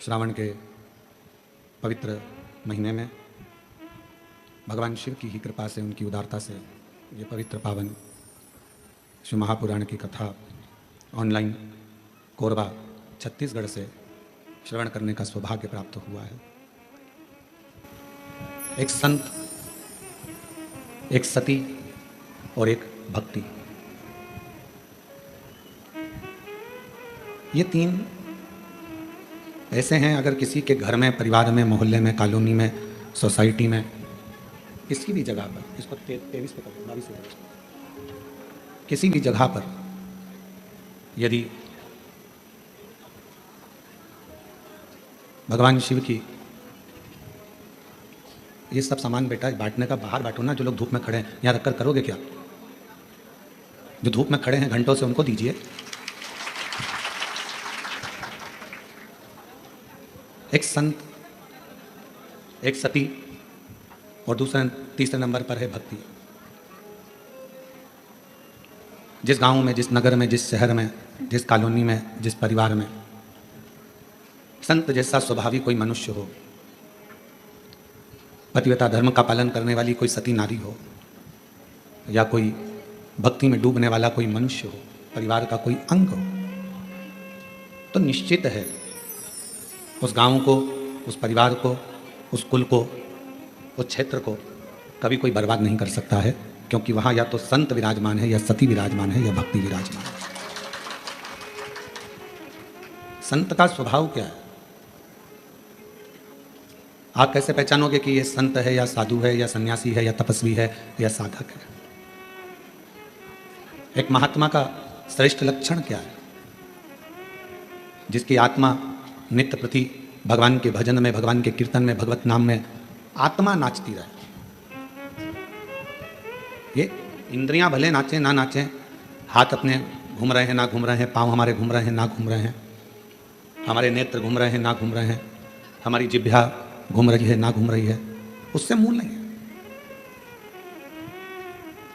श्रावण के पवित्र महीने में भगवान शिव की ही कृपा से, उनकी उदारता से ये पवित्र पावन शिव महापुराण की कथा ऑनलाइन कोरबा छत्तीसगढ़ से श्रवण करने का सौभाग्य प्राप्त हुआ है। एक संत, एक सती और एक भक्ति, ये तीन ऐसे हैं, अगर किसी के घर में, परिवार में, मोहल्ले में, कॉलोनी में, सोसाइटी में, किसी भी जगह पर, इसको 23 पे करो, 22 पे करो, किसी भी जगह पर यदि भगवान शिव की ये सब सामान बेटा बांटने का बाहर बांटो ना। जो लोग धूप में खड़े हैं यहाँ रखकर करोगे क्या? जो धूप में खड़े हैं घंटों से, उनको दीजिए। एक संत, एक सती और तीसरे नंबर पर है भक्ति। जिस गांव में, जिस नगर में, जिस शहर में, जिस कॉलोनी में, जिस परिवार में संत जैसा स्वभावी कोई मनुष्य हो, पतिव्रता धर्म का पालन करने वाली कोई सती नारी हो, या कोई भक्ति में डूबने वाला कोई मनुष्य हो, परिवार का कोई अंग हो, तो निश्चित है उस गांव को, उस परिवार को, उस कुल को, उस क्षेत्र को कभी कोई बर्बाद नहीं कर सकता है, क्योंकि वहां या तो संत विराजमान है, या सती विराजमान है, या भक्ति विराजमान है। संत का स्वभाव क्या है? आप कैसे पहचानोगे कि ये संत है, या साधु है, या सन्यासी है, या तपस्वी है, या साधक है? एक महात्मा का श्रेष्ठ लक्षण क्या है? जिसकी आत्मा नित्य प्रति भगवान के भजन में, भगवान के कीर्तन में, भगवत नाम में आत्मा नाचती रहे। ये इंद्रियां भले नाचें ना नाचें, हाथ अपने घूम रहे हैं ना घूम रहे हैं, पांव हमारे घूम रहे हैं ना घूम रहे हैं, हमारे नेत्र घूम रहे हैं ना घूम रहे हैं, हमारी जिह्वा घूम रही है ना घूम रही है, उससे मूल नहीं है।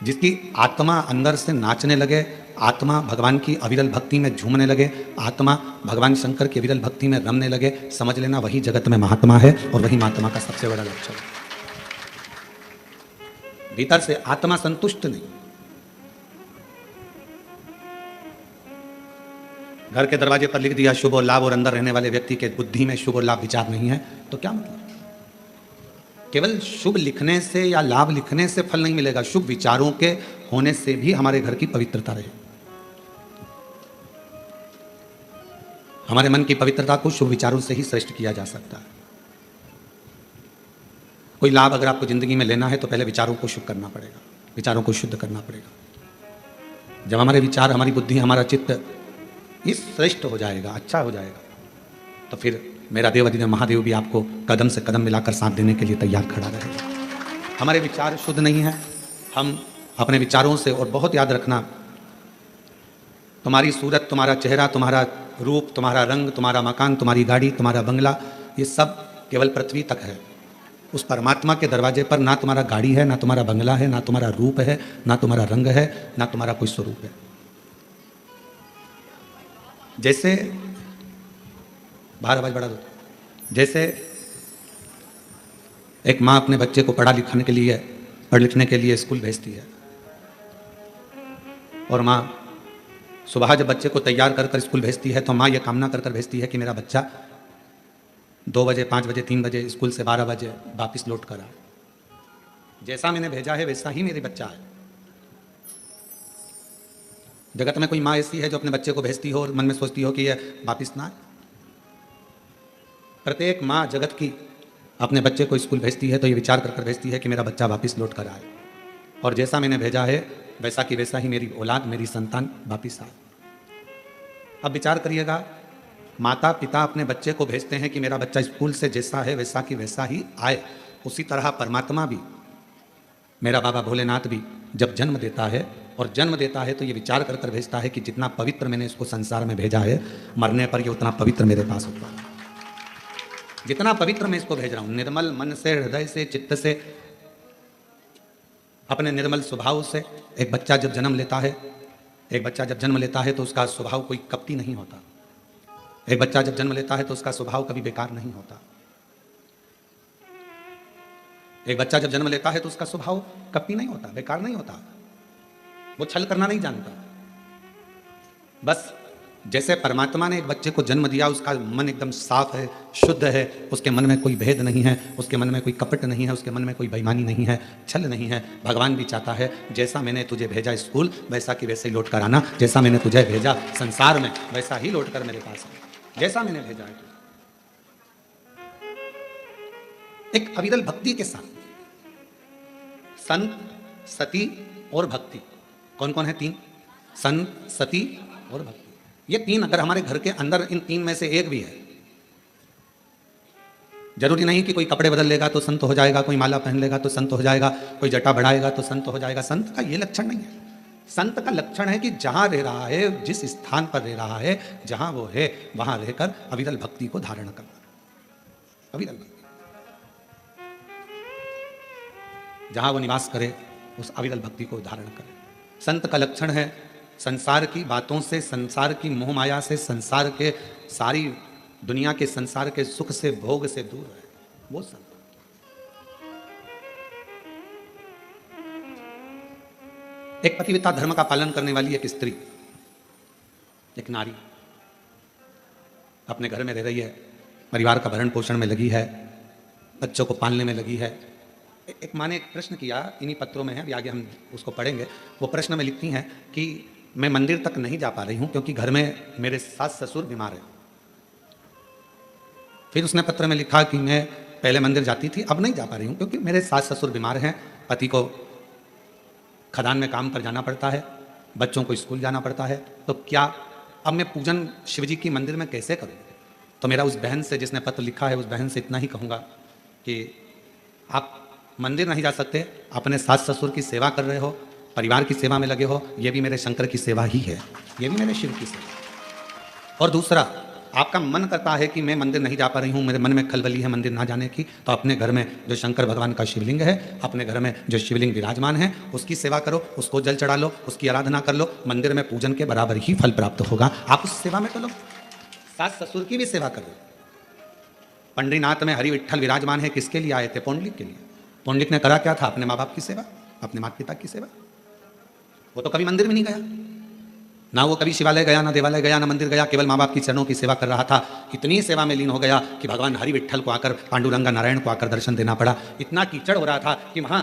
जिसकी आत्मा अंदर से नाचने लगे, आत्मा भगवान की अविरल भक्ति में झूमने लगे, आत्मा भगवान शंकर की अविरल भक्ति में रमने लगे, समझ लेना वही जगत में महात्मा है, और वही महात्मा का सबसे बड़ा लक्षण है। भीतर से आत्मा संतुष्ट नहीं। घर के दरवाजे पर लिख दिया शुभ और लाभ, और अंदर रहने वाले व्यक्ति के बुद्धि में शुभ और लाभ विचार नहीं है, तो क्या मतलब? केवल शुभ लिखने से या लाभ लिखने से फल नहीं मिलेगा, शुभ विचारों के होने से भी हमारे घर की पवित्रता रहे। हमारे मन की पवित्रता को शुभ विचारों से ही श्रेष्ठ किया जा सकता है। कोई लाभ अगर आपको जिंदगी में लेना है तो पहले विचारों को शुभ करना पड़ेगा, विचारों को शुद्ध करना पड़ेगा। जब हमारे विचार, हमारी बुद्धि, हमारा चित्त इस श्रेष्ठ हो जाएगा, अच्छा हो जाएगा, तो फिर मेरा देवाधिदेव महादेव भी आपको कदम से कदम मिलाकर साथ देने के लिए तैयार खड़ा रहेगा। हमारे विचार शुद्ध नहीं है, हम अपने विचारों से, और बहुत याद रखना, तुम्हारी सूरत, तुम्हारा चेहरा, तुम्हारा रूप, तुम्हारा रंग, तुम्हारा मकान, तुम्हारी गाड़ी, तुम्हारा बंगला, ये सब केवल पृथ्वी तक है। उस परमात्मा के दरवाजे पर ना तुम्हारा गाड़ी है, ना तुम्हारा बंगला है, ना तुम्हारा रूप है, ना तुम्हारा रंग है, ना तुम्हारा कोई स्वरूप है। जैसे 12 बढ़ा दो। जैसे एक माँ अपने बच्चे को पढ़ लिखने के लिए स्कूल भेजती है, और माँ सुबह जब बच्चे को तैयार कर कर स्कूल भेजती है, तो माँ ये कामना कर कर भेजती है कि मेरा बच्चा 2 बजे, 5 बजे, 3 बजे स्कूल से 12 बजे वापिस लौट कर आए। जैसा मैंने भेजा है वैसा ही मेरे बच्चा है। जगत में कोई माँ ऐसी है जो अपने बच्चे को भेजती हो और मन में सोचती हो कि ये वापिस ना आए? प्रत्येक माँ जगत की अपने बच्चे को स्कूल भेजती है तो ये विचार कर कर भेजती है कि मेरा बच्चा वापस लौट कर आए, और जैसा मैंने भेजा है वैसा कि वैसा ही मेरी औलाद, मेरी संतान वापस आए। अब विचार करिएगा, माता पिता अपने बच्चे को भेजते हैं कि मेरा बच्चा स्कूल से जैसा है वैसा कि वैसा ही आए। उसी तरह परमात्मा भी, मेरा बाबा भोलेनाथ भी जब जन्म देता है, और जन्म देता है तो ये विचार कर कर भेजता है कि जितना पवित्र मैंने इसको संसार में भेजा है, मरने पर ये उतना पवित्र मेरे पास होगा। जितना पवित्र मैं इसको भेज रहा हूं, निर्मल मन से, हृदय से, चित्त से, अपने निर्मल स्वभाव से। एक बच्चा जब जन्म लेता है तो उसका स्वभाव कोई कपटी नहीं होता। एक बच्चा जब जन्म लेता है तो उसका स्वभाव कभी बेकार नहीं होता। एक बच्चा जब जन्म लेता है तो उसका स्वभाव कपटी नहीं होता, बेकार नहीं होता, वो छल करना नहीं जानता। बस जैसे परमात्मा ने एक बच्चे को जन्म दिया, उसका मन एकदम साफ है, शुद्ध है, उसके मन में कोई भेद नहीं है, उसके मन में कोई कपट नहीं है, उसके मन में कोई बेईमानी नहीं है, छल नहीं है। भगवान भी चाहता है जैसा मैंने तुझे भेजा स्कूल वैसा कि वैसे ही लौट कर आना, जैसा मैंने तुझे भेजा संसार में वैसा ही लौट कर मेरे पास आना, जैसा मैंने भेजा है। एक अविरल भक्ति के साथ संत, सती और भक्ति। कौन कौन है? तीन, संत, सती और भक्ति। ये तीन अगर हमारे घर के अंदर इन तीन में से एक भी है, जरूरी नहीं कि कोई कपड़े बदल लेगा तो संत हो जाएगा, कोई माला पहन लेगा तो संत हो जाएगा, कोई जटा बढ़ाएगा तो संत हो जाएगा। संत का ये लक्षण नहीं है। संत का लक्षण है कि जहां रह रहा है, जिस स्थान पर रह रहा है, जहां वो है, वहां रहकर अविरल भक्ति को धारण करना। अविरल भक्ति जहां वो निवास करे, उस अविरल भक्ति को धारण करे। संत का लक्षण है संसार की बातों से, संसार की मोह माया से, संसार के सारी दुनिया के संसार के सुख से, भोग से दूर है, वो संत। एक पतिव्रता धर्म का पालन करने वाली एक स्त्री, एक नारी अपने घर में रह रही है, परिवार का भरण पोषण में लगी है, बच्चों को पालने में लगी है। एक माँ ने एक प्रश्न किया, इन्हीं पत्रों में है, अभी आगे हम उसको पढ़ेंगे। वो प्रश्न में लिखती हैं कि मैं मंदिर तक नहीं जा पा रही हूँ क्योंकि घर में मेरे सास ससुर बीमार हैं। फिर उसने पत्र में लिखा कि मैं पहले मंदिर जाती थी, अब नहीं जा पा रही हूँ क्योंकि मेरे सास ससुर बीमार हैं, पति को खदान में काम पर जाना पड़ता है, बच्चों को स्कूल जाना पड़ता है, तो क्या अब मैं पूजन शिवजी की मंदिर में कैसे करूँ? तो मेरा उस बहन से, जिसने पत्र लिखा है, उस बहन से इतना ही कहूँगा कि आप मंदिर नहीं जा सकते, अपने सास ससुर की सेवा कर रहे हो, परिवार की सेवा में लगे हो, ये भी मेरे शंकर की सेवा ही है, ये भी मेरे शिव की सेवा। और दूसरा, आपका मन करता है कि मैं मंदिर नहीं जा पा रही हूँ, मेरे मन में खलबली है मंदिर ना जाने की, तो अपने घर में जो शंकर भगवान का शिवलिंग है, अपने घर में जो शिवलिंग विराजमान है, उसकी सेवा करो, उसको जल चढ़ा लो, उसकी आराधना कर लो, मंदिर में पूजन के बराबर ही फल प्राप्त होगा। आप उस सेवा में तो लो, सास ससुर की भी सेवा करो। पंडरीनाथ में हरि विठ्ठल विराजमान है, किसके लिए आए थे? पौंडलिक के लिए। पौंडलिक ने करा क्या था? अपने माँ बाप की सेवा, अपने माता पिता की सेवा। वो तो कभी मंदिर में नहीं गया, ना वो कभी शिवालय गया, ना देवालय गया, ना मंदिर गया, केवल माँ बाप की चरणों की सेवा कर रहा था। इतनी सेवा में लीन हो गया कि भगवान हरि विठ्ठल को आकर, पांडुरंगा नारायण को आकर दर्शन देना पड़ा। इतना कीचड़ हो रहा था कि वहां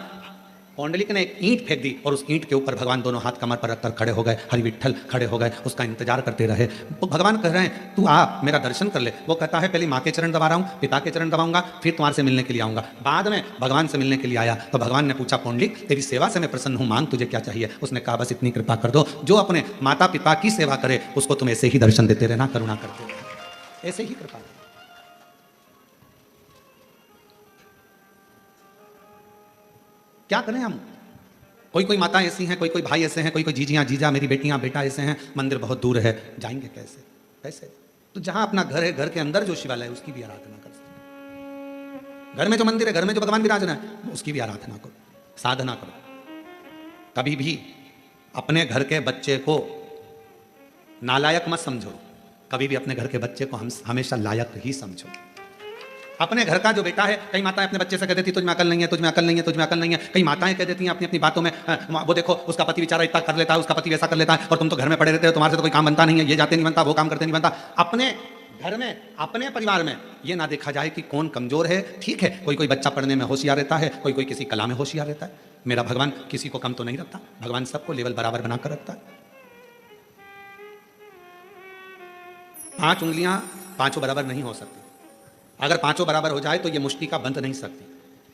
पौंडलिक ने एक ईंट फेंक दी और उस ईंट के ऊपर भगवान दोनों हाथ कमर पर रखकर खड़े हो गए। हरि विठ्ठल खड़े हो गए, उसका इंतजार करते रहे। वो भगवान कह रहे हैं तू आ, मेरा दर्शन कर ले। वो कहता है पहले माँ के चरण दबा रहा हूँ, पिता के चरण दबाऊंगा, फिर तुम्हारे से मिलने के लिए आऊंगा। बाद में भगवान से मिलने के लिए आया तो भगवान ने पूछा, पौंडलिक तेरी सेवा से मैं प्रसन्न हूँ, मांग तुझे क्या चाहिए? उसने कहा बस इतनी कृपा कर दो, जो अपने माता पिता की सेवा करे उसको तुम ऐसे ही दर्शन देते रहना, करुणा करते रहना, ऐसे ही कृपा। क्या करें हम? कोई कोई माता ऐसी हैं, कोई कोई भाई ऐसे हैं, कोई कोई जीजियाँ जीजा, मेरी बेटियाँ बेटा ऐसे हैं, मंदिर बहुत दूर है, जाएंगे कैसे? कैसे? तो जहां अपना घर है, घर के अंदर जो शिवालय है उसकी भी आराधना कर सकते। घर में जो मंदिर है, घर में जो भगवान विराजना है, उसकी भी आराधना करो, साधना करो। कभी भी अपने घर के बच्चे को नालायक मत समझो, कभी भी अपने घर के बच्चे को हम हमेशा लायक ही समझो। अपने घर का जो बेटा है, कई माताएं अपने बच्चे से कह देती तुझ में अकल नहीं है, तुझ में अकल नहीं है, तुझ में अकल नहीं है। कई माताएं कह देती हैं अपनी अपनी बातों में, वो देखो उसका पति बेचारा इतना कर लेता है, उसका पति वैसा कर लेता है, और तुम तो घर में पड़े रहते हो, तुम्हारे से तो कोई काम बनता नहीं है, ये जाते नहीं बनता, वो काम करते नहीं बनता। अपने घर में, अपने परिवार में ये ना देखा जाए कि कौन कमजोर है। ठीक है, कोई कोई बच्चा पढ़ने में होशियार रहता है, कोई कोई किसी कला में होशियार रहता है। मेरा भगवान किसी को कम तो नहीं रखता, भगवान सबको लेवल बराबर बनाकर रखता है। 5 उंगलियां पांचों बराबर नहीं हो सकती। अगर पांचों बराबर हो जाए तो ये मुष्टिका बंध नहीं सकती।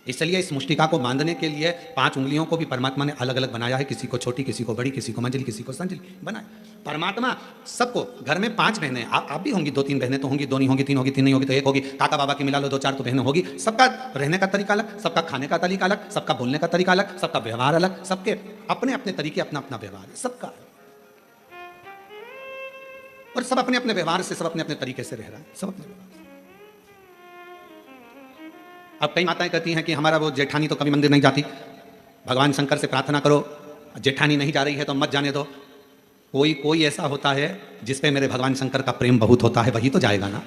इसलिए इस मुष्टिका को बांधने के लिए 5 उंगलियों को भी परमात्मा ने अलग अलग बनाया है, किसी को छोटी, किसी को बड़ी, किसी को मंजिल, किसी को संजिल बनाए। परमात्मा सबको, घर में 5 बहनें, आप भी होंगी, 2-3 बहनें तो होंगी, 2 नहीं होगी, 3 होगी, 3 नहीं होगी तो 1 होगी, काका बाबा की मिला लो 2-4 तो बहनें होगी। सबका रहने का तरीका अलग, सबका खाने का तरीका अलग, सबका बोलने का तरीका अलग, सबका व्यवहार अलग, सबके अपने अपने तरीके, अपना अपना व्यवहार है सबका, और सब अपने अपने व्यवहार से, सब अपने अपने तरीके से रह रहा है, सब अपने व्यवहार। अब कई माताएं कहती हैं कि हमारा वो जेठानी तो कभी मंदिर नहीं जाती, भगवान शंकर से प्रार्थना करो, जेठानी नहीं जा रही है तो मत जाने दो। कोई कोई ऐसा होता है जिस पे मेरे भगवान शंकर का प्रेम बहुत होता है, वही तो जाएगा ना।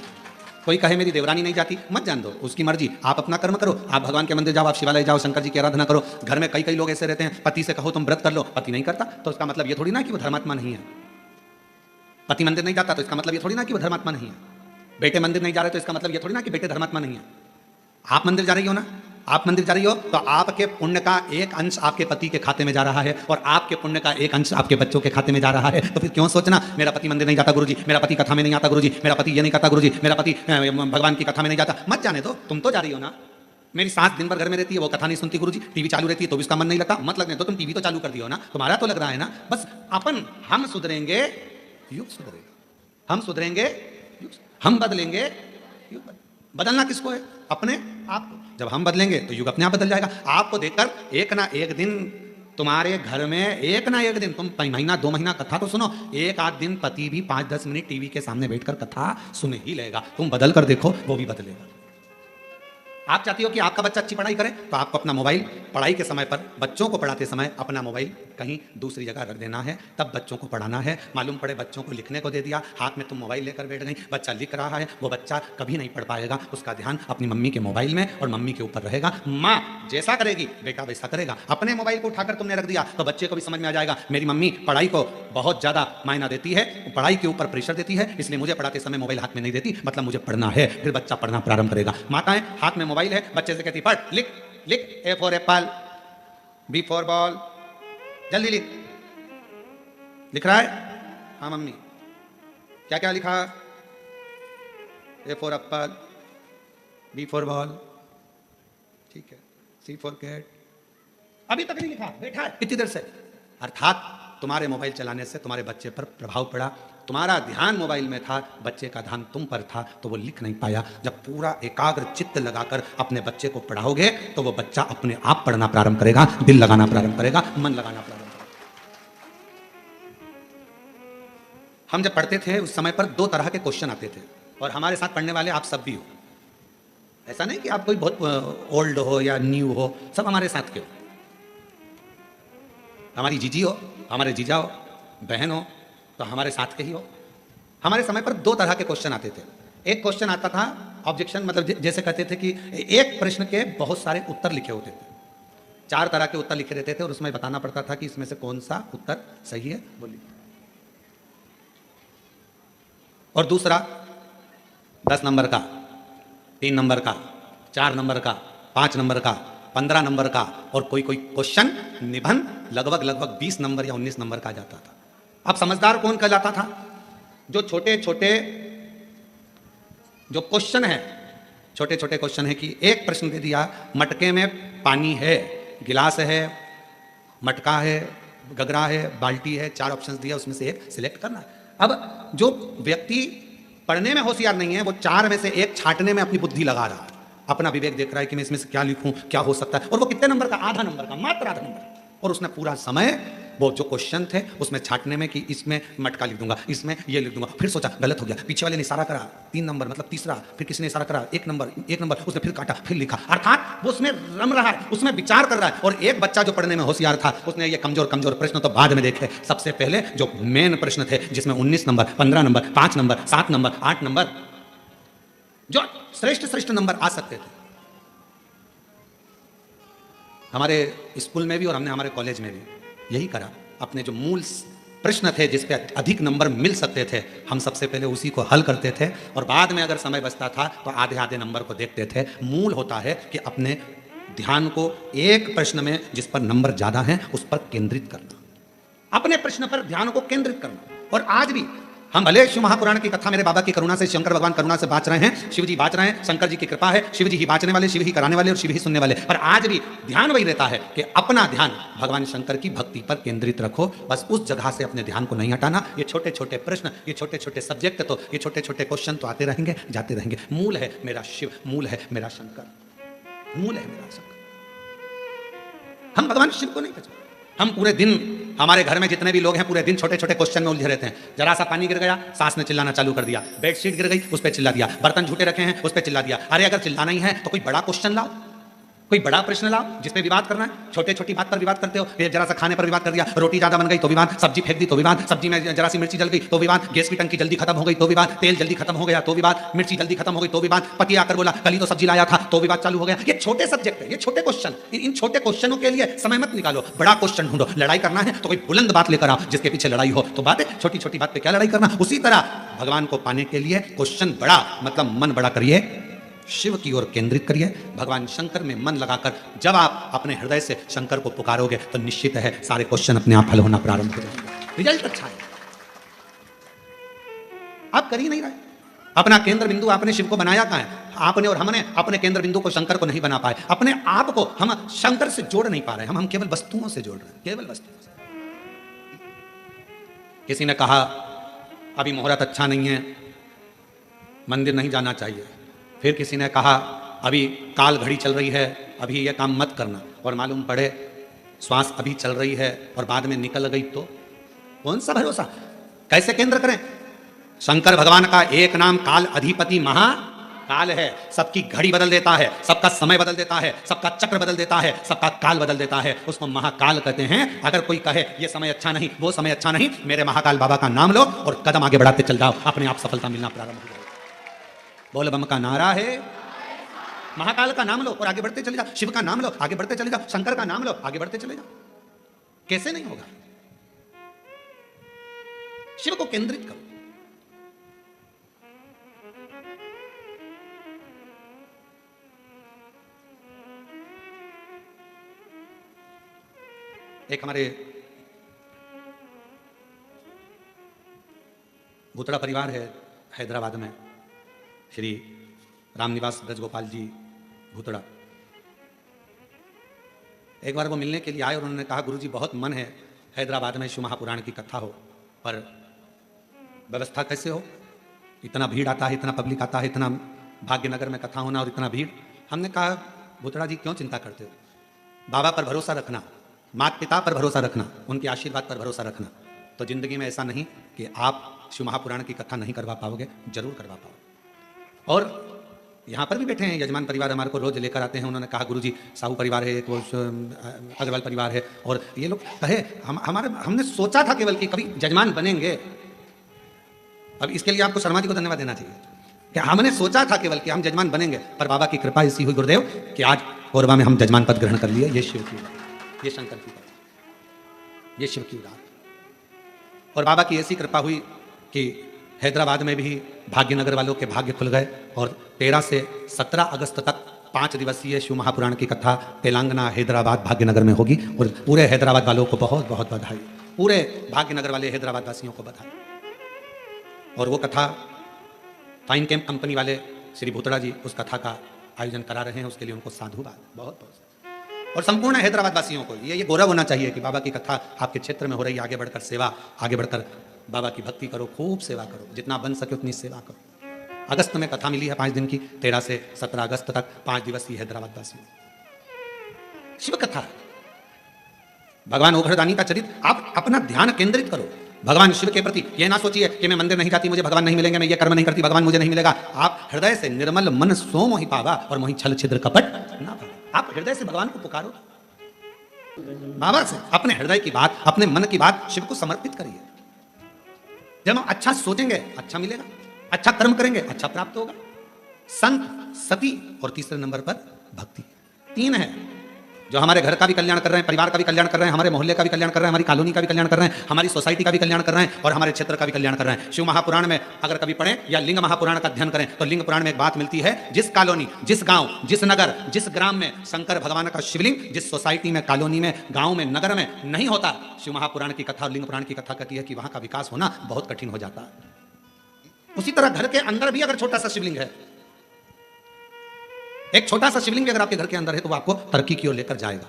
कोई कहे मेरी देवरानी नहीं जाती, मत जान दो, उसकी मर्जी, आप अपना कर्म करो, आप भगवान के मंदिर जाओ, आप शिवालय जाओ, शंकर जी की आराधना करो। घर में कई कई लोग ऐसे रहते हैं, पति से कहो तुम व्रत कर लो, पति नहीं करता, तो इसका मतलब ये थोड़ी ना कि वो धर्मात्मा नहीं है। पति मंदिर नहीं जाता तो इसका मतलब ये थोड़ी ना कि वो धर्मात्मा नहीं है। बेटे मंदिर नहीं जा रहे तो इसका मतलब ये थोड़ी ना कि बेटे धर्मात्मा नहीं है। आप मंदिर जा रही हो ना, आप मंदिर जा रही हो तो आपके पुण्य का एक अंश आपके पति के खाते में जा रहा है और आपके पुण्य का एक अंश आपके बच्चों के खाते में जा रहा है। तो फिर क्यों सोचना मेरा पति मंदिर नहीं जाता गुरुजी, मेरा पति कथा में नहीं आता गुरुजी, मेरा पति ये नहीं करता गुरुजी, मेरा पति भगवान की कथा में नहीं जाता। मत जाने दो, तुम तो जा रही हो ना। मेरी सास दिन भर घर में रहती है, वो कथा नहीं सुनती गुरुजी, टीवी चालू रहती है तो भी उसका मन नहीं लगता। मत लगने दो, तुम टीवी तो चालू कर दियो ना, तुम्हारा तो लग रहा है ना। बस अपन हम सुधरेंगे युग सुधरेगा, हम सुधरेंगे हम बदलेंगे युग बदलना किसको है? अपने आप को। जब हम बदलेंगे तो युग अपने आप बदल जाएगा। आपको देखकर एक ना एक दिन तुम्हारे घर में, एक ना एक दिन, तुम महीना 2 महीना कथा तो सुनो, एक आध दिन पति भी 5-10 मिनट टीवी के सामने बैठकर कथा सुन ही लेगा। तुम बदल कर देखो, वो भी बदलेगा। आप चाहती हो कि आपका बच्चा अच्छी पढ़ाई करे तो आपको अपना मोबाइल पढ़ाई के समय पर, बच्चों को पढ़ाते समय अपना मोबाइल कहीं दूसरी जगह रख देना है, तब बच्चों को पढ़ाना है। मालूम पड़े बच्चों को लिखने को दे दिया, हाथ में तुम मोबाइल लेकर बैठ गई, बच्चा लिख रहा है, वो बच्चा कभी नहीं पढ़ पाएगा। उसका ध्यान अपनी मम्मी के मोबाइल में और मम्मी के ऊपर रहेगा। माँ जैसा करेगी बेटा वैसा करेगा। अपने मोबाइल को उठाकर तुमने रख दिया तो बच्चे को भी समझ में आ जाएगा मेरी मम्मी पढ़ाई को बहुत ज्यादा मायना देती है, पढ़ाई के ऊपर प्रेशर देती है, इसलिए मुझे पढ़ाते समय मोबाइल हाथ में नहीं देती, मतलब मुझे पढ़ना है। फिर बच्चा पढ़ना प्रारंभ करेगा। माताएं हाथ में मोबाइल है, बच्चे से कहती पढ़, लिख लिख, A for apple, B for ball, जल्दी लिख। लिख रहा है? हाँ मम्मी। क्या क्या लिखा? A for apple, B for ball, ठीक है, सी फॉर कैट। अभी तक नहीं लिखा, बैठा है इतनी देर से। अर्थात तुम्हारे मोबाइल चलाने से तुम्हारे बच्चे पर प्रभाव पड़ा। तुम्हारा ध्यान मोबाइल में था, बच्चे का ध्यान तुम पर था, तो वो लिख नहीं पाया। जब पूरा एकाग्र चित्त लगाकर अपने बच्चे को पढ़ाओगे तो वो बच्चा अपने आप पढ़ना प्रारंभ करेगा, दिल लगाना प्रारंभ करेगा, मन लगाना प्रारंभ करेगा। हम जब पढ़ते थे उस समय पर 2 तरह के क्वेश्चन आते थे, और हमारे साथ पढ़ने वाले आप सब भी हो। ऐसा नहीं कि आप कोई बहुत ओल्ड हो या न्यू हो, सब हमारे साथ के हो। हमारी जीजी हो, हमारे जीजा हो, बहन हो तो हमारे साथ के ही हो। हमारे समय पर 2 तरह के क्वेश्चन आते थे। एक क्वेश्चन आता था ऑब्जेक्शन, मतलब जैसे कहते थे कि एक प्रश्न के बहुत सारे उत्तर लिखे होते थे, 4 तरह के उत्तर लिखे रहते थे और उसमें बताना पड़ता था कि इसमें से कौन सा उत्तर सही है, बोलिए। और दूसरा 10 नंबर का, 3 नंबर का, 4 नंबर का, 5 नंबर का, 15 नंबर का, और कोई कोई क्वेश्चन निबंध लगभग 20 नंबर या 19 नंबर का जाता था। अब समझदार कौन कहलाता था? जो छोटे छोटे जो क्वेश्चन है, छोटे छोटे क्वेश्चन है कि एक प्रश्न दे दिया, मटके में पानी है, गिलास है, मटका है, गगरा है, बाल्टी है, 4 ऑप्शंस दिया, उसमें से एक सिलेक्ट करना है। अब जो व्यक्ति पढ़ने में होशियार नहीं है वो 4 में से एक छांटने में अपनी बुद्धि लगा रहा है, अपना विवेक देख रहा है कि मैं इसमें से क्या लिखूं, क्या हो सकता है। और वो कितने नंबर का? आधा नंबर का, मात्र आधा नंबर। और उसने पूरा समय वो जो क्वेश्चन थे उसमें छांटने में कि इसमें मटका लिख दूंगा, इसमें ये लिख दूंगा। फिर सोचा गलत हो गया, पीछे वाले ने इशारा करा 3 नंबर मतलब तीसरा, फिर किसी ने इशारा करा 1 नंबर, उसने फिर काटा, फिर लिखा। अर्थात वो उसमें रम रहा है, उसमें विचार कर रहा है। और एक बच्चा जो पढ़ने में होशियार था उसने ये कमजोर प्रश्न तो बाद में देखे, सबसे पहले जो मेन प्रश्न थे जिसमें 19 number, 15 number, 5 number, 7 number, 8 number, जो श्रेष्ठ नंबर आ सकते थे, हमारे स्कूल में भी और हमने हमारे कॉलेज में भी यही करा। अपने जो मूल प्रश्न थे जिस पे अधिक नंबर मिल सकते थे, हम सबसे पहले उसी को हल करते थे और बाद में अगर समय बचता था तो आधे नंबर को देखते थे। मूल होता है कि अपने ध्यान को एक प्रश्न में जिस पर नंबर ज़्यादा हैं उस पर केंद्रित करना, अपने प्रश्न पर ध्यान को केंद्रित करना। और आज भी हम भले शिव महापुराण की कथा मेरे बाबा की करुणा से, शंकर भगवान करुणा से बाँच रहे हैं, शिव जी बाँच रहे हैं, शंकर जी की कृपा है, शिव जी ही बाँचने वाले, शिव ही कराने वाले और शिव ही सुनने वाले। पर आज भी ध्यान वही रहता है कि अपना ध्यान भगवान शंकर की भक्ति पर केंद्रित रखो, बस उस जगह से अपने ध्यान को नहीं हटाना। ये छोटे छोटे प्रश्न, ये छोटे छोटे सब्जेक्ट, तो ये छोटे छोटे क्वेश्चन तो आते रहेंगे, जाते रहेंगे। मूल है मेरा शिव, मूल है मेरा शंकर, मूल है मेरा शंकर। हम भगवान शिव को नहीं पहचानते। हम पूरे दिन, हमारे घर में जितने भी लोग हैं पूरे दिन छोटे छोटे क्वेश्चन में उलझे रहते हैं। जरा सा पानी गिर गया, सास ने चिल्लाना चालू कर दिया, बेडशीट गिर गई, उस पर चिल्ला दिया, बर्तन झूठे रखे हैं, उस पर चिल्ला दिया। अरे अगर चिल्लाना ही है तो कोई बड़ा क्वेश्चन लाओ, कोई बड़ा प्रश्न लाओ जिस पे विवाद करना है। छोटे छोटी बात पर विवाद करते हो। ये जरा सा खाने पर विवाद कर दिया, रोटी ज्यादा बन गई तो विवाद, सब्जी फेंक दी तो विवाद, सब्जी में जरा सी मिर्ची जल गई तो विवाद, गैस की टंकी जल्दी खत्म हो गई तो विवाद, तेल जल्दी खत्म हो गया तो विवाद, मिर्ची जल्दी खत्म हो गई तो विवाद, पति आकर बोला कल ही तो सब्जी लाया था तो विवाद चालू हो गया। ये छोटे सब्जेक्ट है, ये छोटे क्वेश्चन, इन छोटे क्वेश्चनों के लिए समय मत निकालो, बड़ा क्वेश्चन ढूंढो। लड़ाई करना है तो कोई बुलंद बात लेकर आओ जिसके पीछे लड़ाई हो। तो बात है छोटी छोटी बात पे क्या लड़ाई करना। उसी तरह भगवान को पाने के लिए क्वेश्चन बड़ा, मतलब मन बड़ा करिए, शिव की ओर केंद्रित करिए, भगवान शंकर में मन लगाकर जब आप अपने हृदय से शंकर को पुकारोगे तो निश्चित है सारे क्वेश्चन अपने आप हल होना प्रारंभ हो जाएंगे, रिजल्ट अच्छा है। आप कर ही नहीं रहे। अपना केंद्र बिंदु आपने शिव को बनाया कहां है? आपने और हमने अपने केंद्र बिंदु को शंकर को नहीं बना पाए। अपने आप को हम शंकर से जोड़ नहीं पा रहे। हम केवल वस्तुओं से जोड़ रहे हैं, केवल वस्तुओं से। किसी ने कहा अभी मुहूर्त अच्छा नहीं है, मंदिर नहीं जाना चाहिए। फिर किसी ने कहा अभी काल घड़ी चल रही है, अभी यह काम मत करना। और मालूम पड़े श्वास अभी चल रही है और बाद में निकल गई तो कौन सा भरोसा? कैसे केंद्र करें? शंकर भगवान का एक नाम काल अधिपति महाकाल है। सबकी घड़ी बदल देता है, सबका समय बदल देता है, सबका चक्र बदल देता है, सबका काल बदल देता है। उसको महाकाल कहते हैं। अगर कोई कहे ये समय अच्छा नहीं, वो समय अच्छा नहीं, मेरे महाकाल बाबा का नाम लो और कदम आगे बढ़ाते चल जाओ, अपने आप सफलता मिलना प्रारंभ हो जाएगी। बोल बम का नारा है, महाकाल का नाम लो और आगे बढ़ते चले जाओ, शिव का नाम लो आगे बढ़ते चले जाओ, शंकर का नाम लो आगे बढ़ते चले जाओ। कैसे नहीं होगा? शिव को केंद्रित करो। एक हमारे भूतड़ा परिवार है हैदराबाद में, श्री रामनिवास ब्रजगोपाल जी भूतड़ा। एक बार वो मिलने के लिए आए और उन्होंने कहा गुरुजी बहुत मन है हैदराबाद में शिव महापुराण की कथा हो, पर व्यवस्था कैसे हो? इतना भीड़ आता है, इतना पब्लिक आता है, इतना भाग्यनगर में कथा होना और इतना भीड़। हमने कहा भूतड़ा जी क्यों चिंता करते हो? बाबा पर भरोसा रखना, माता पिता पर भरोसा रखना, उनके आशीर्वाद पर भरोसा रखना, तो जिंदगी में ऐसा नहीं कि आप शिव महापुराण की कथा नहीं करवा पाओगे, जरूर करवा पाओगे। और यहाँ पर भी बैठे हैं यजमान परिवार, हमारे को रोज लेकर आते हैं। उन्होंने कहा गुरुजी साहू परिवार है, एक वो अग्रवाल परिवार है, और ये लोग कहे हमने सोचा था केवल कि कभी जजमान बनेंगे। अब इसके लिए आपको शर्मा जी को धन्यवाद देना चाहिए कि हमने सोचा था केवल कि हम जजमान बनेंगे, पर बाबा की कृपा ऐसी हुई गुरुदेव कि आज कोरबा में हम जजमान पद ग्रहण कर लिए। ये शिव की बात, ये शंकर की बात, ये शिव की बात। और बाबा की ऐसी कृपा हुई कि हैदराबाद में भी भाग्यनगर वालों के भाग्य खुल गए और 13 से 17 अगस्त तक 5 दिवसीय शिव महापुराण की कथा तेलंगाना हैदराबाद भाग्यनगर में होगी। और पूरे हैदराबाद वालों को बहुत बहुत बधाई, पूरे भाग्यनगर वाले हैदराबाद वासियों को बधाई। और वो कथा फाइन कैंप कंपनी वाले श्री भूतड़ा जी उस कथा का आयोजन करा रहे हैं, उसके लिए उनको साधुवाद बहुत बहुत। और संपूर्ण हैदराबाद वासियों को ये गौरव होना चाहिए कि बाबा की कथा आपके क्षेत्र में हो रही है। आगे बढ़कर सेवा, आगे बढ़कर बाबा की भक्ति करो, खूब सेवा करो, जितना बन सके उतनी सेवा करो। अगस्त में कथा मिली है 5 दिन की, 13 से 17 अगस्त तक 5 दिवसीय हैदराबाद वासियों शिव कथा। भगवान ओघरदानी का चरित्र, आप अपना ध्यान केंद्रित करो भगवान शिव के प्रति। यह ना सोचिए कि मैं मंदिर नहीं जाती, मुझे भगवान नहीं मिलेंगे, मैं ये कर्म नहीं करती, भगवान मुझे नहीं मिलेगा। आप हृदय से निर्मल मन सो मोहि पावा और मोहि छल छिद्र कपट ना पावा। आप हृदय से भगवान को पुकारो, बाबा से अपने हृदय की बात, अपने मन की बात शिव को समर्पित करिए। जब हम अच्छा सोचेंगे अच्छा मिलेगा, अच्छा कर्म करेंगे अच्छा प्राप्त होगा। संत, सती और तीसरे नंबर पर भक्ति, 3 है जो हमारे घर का भी कल्याण कर रहे हैं, परिवार का भी कल्याण कर रहे हैं, हमारे मोहल्ले का भी कल्याण कर रहे हैं, हमारी कॉलोनी का भी कल्याण कर रहे हैं, हमारी सोसाइटी का भी कल्याण कर रहे हैं और हमारे क्षेत्र का भी कल्याण कर रहे हैं। शिव महापुराण में अगर कभी पढ़ें या लिंग महापुराण का अध्ययन करें तो लिंग पुराण में एक बात मिलती है, जिस कॉलोनी, जिस गांव, जिस नगर, जिस ग्राम में शंकर भगवान का शिवलिंग, जिस सोसाइटी में, कॉलोनी में, गांव में, नगर में नहीं होता, शिव महापुराण की कथा और लिंग पुराण की कथा कहती है कि वहां का विकास होना बहुत कठिन हो जाता है। उसी तरह घर के अंदर भी अगर छोटा सा शिवलिंग है, एक छोटा सा शिवलिंग भी अगर आपके घर के अंदर है तो वो आपको तरक्की की ओर लेकर जाएगा,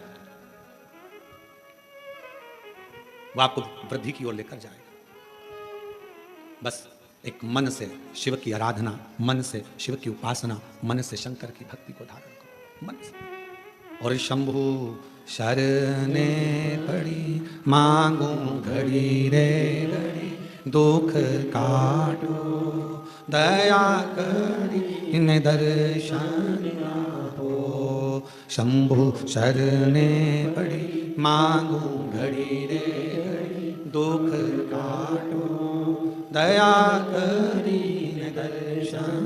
वो आपको वृद्धि की ओर लेकर जाएगा। बस एक मन से शिव की आराधना, मन से शिव की उपासना, मन से शंकर की भक्ति को धारण करो, मन से। और शंभु शरणे पड़ी मांगू घड़ी रे घड़ी, दुख काटो दया करी इन दर्शन आपो। शंभु शरणे पड़ी मांगू घड़ी रे घड़ी दुख काटो दया करी दर्शन।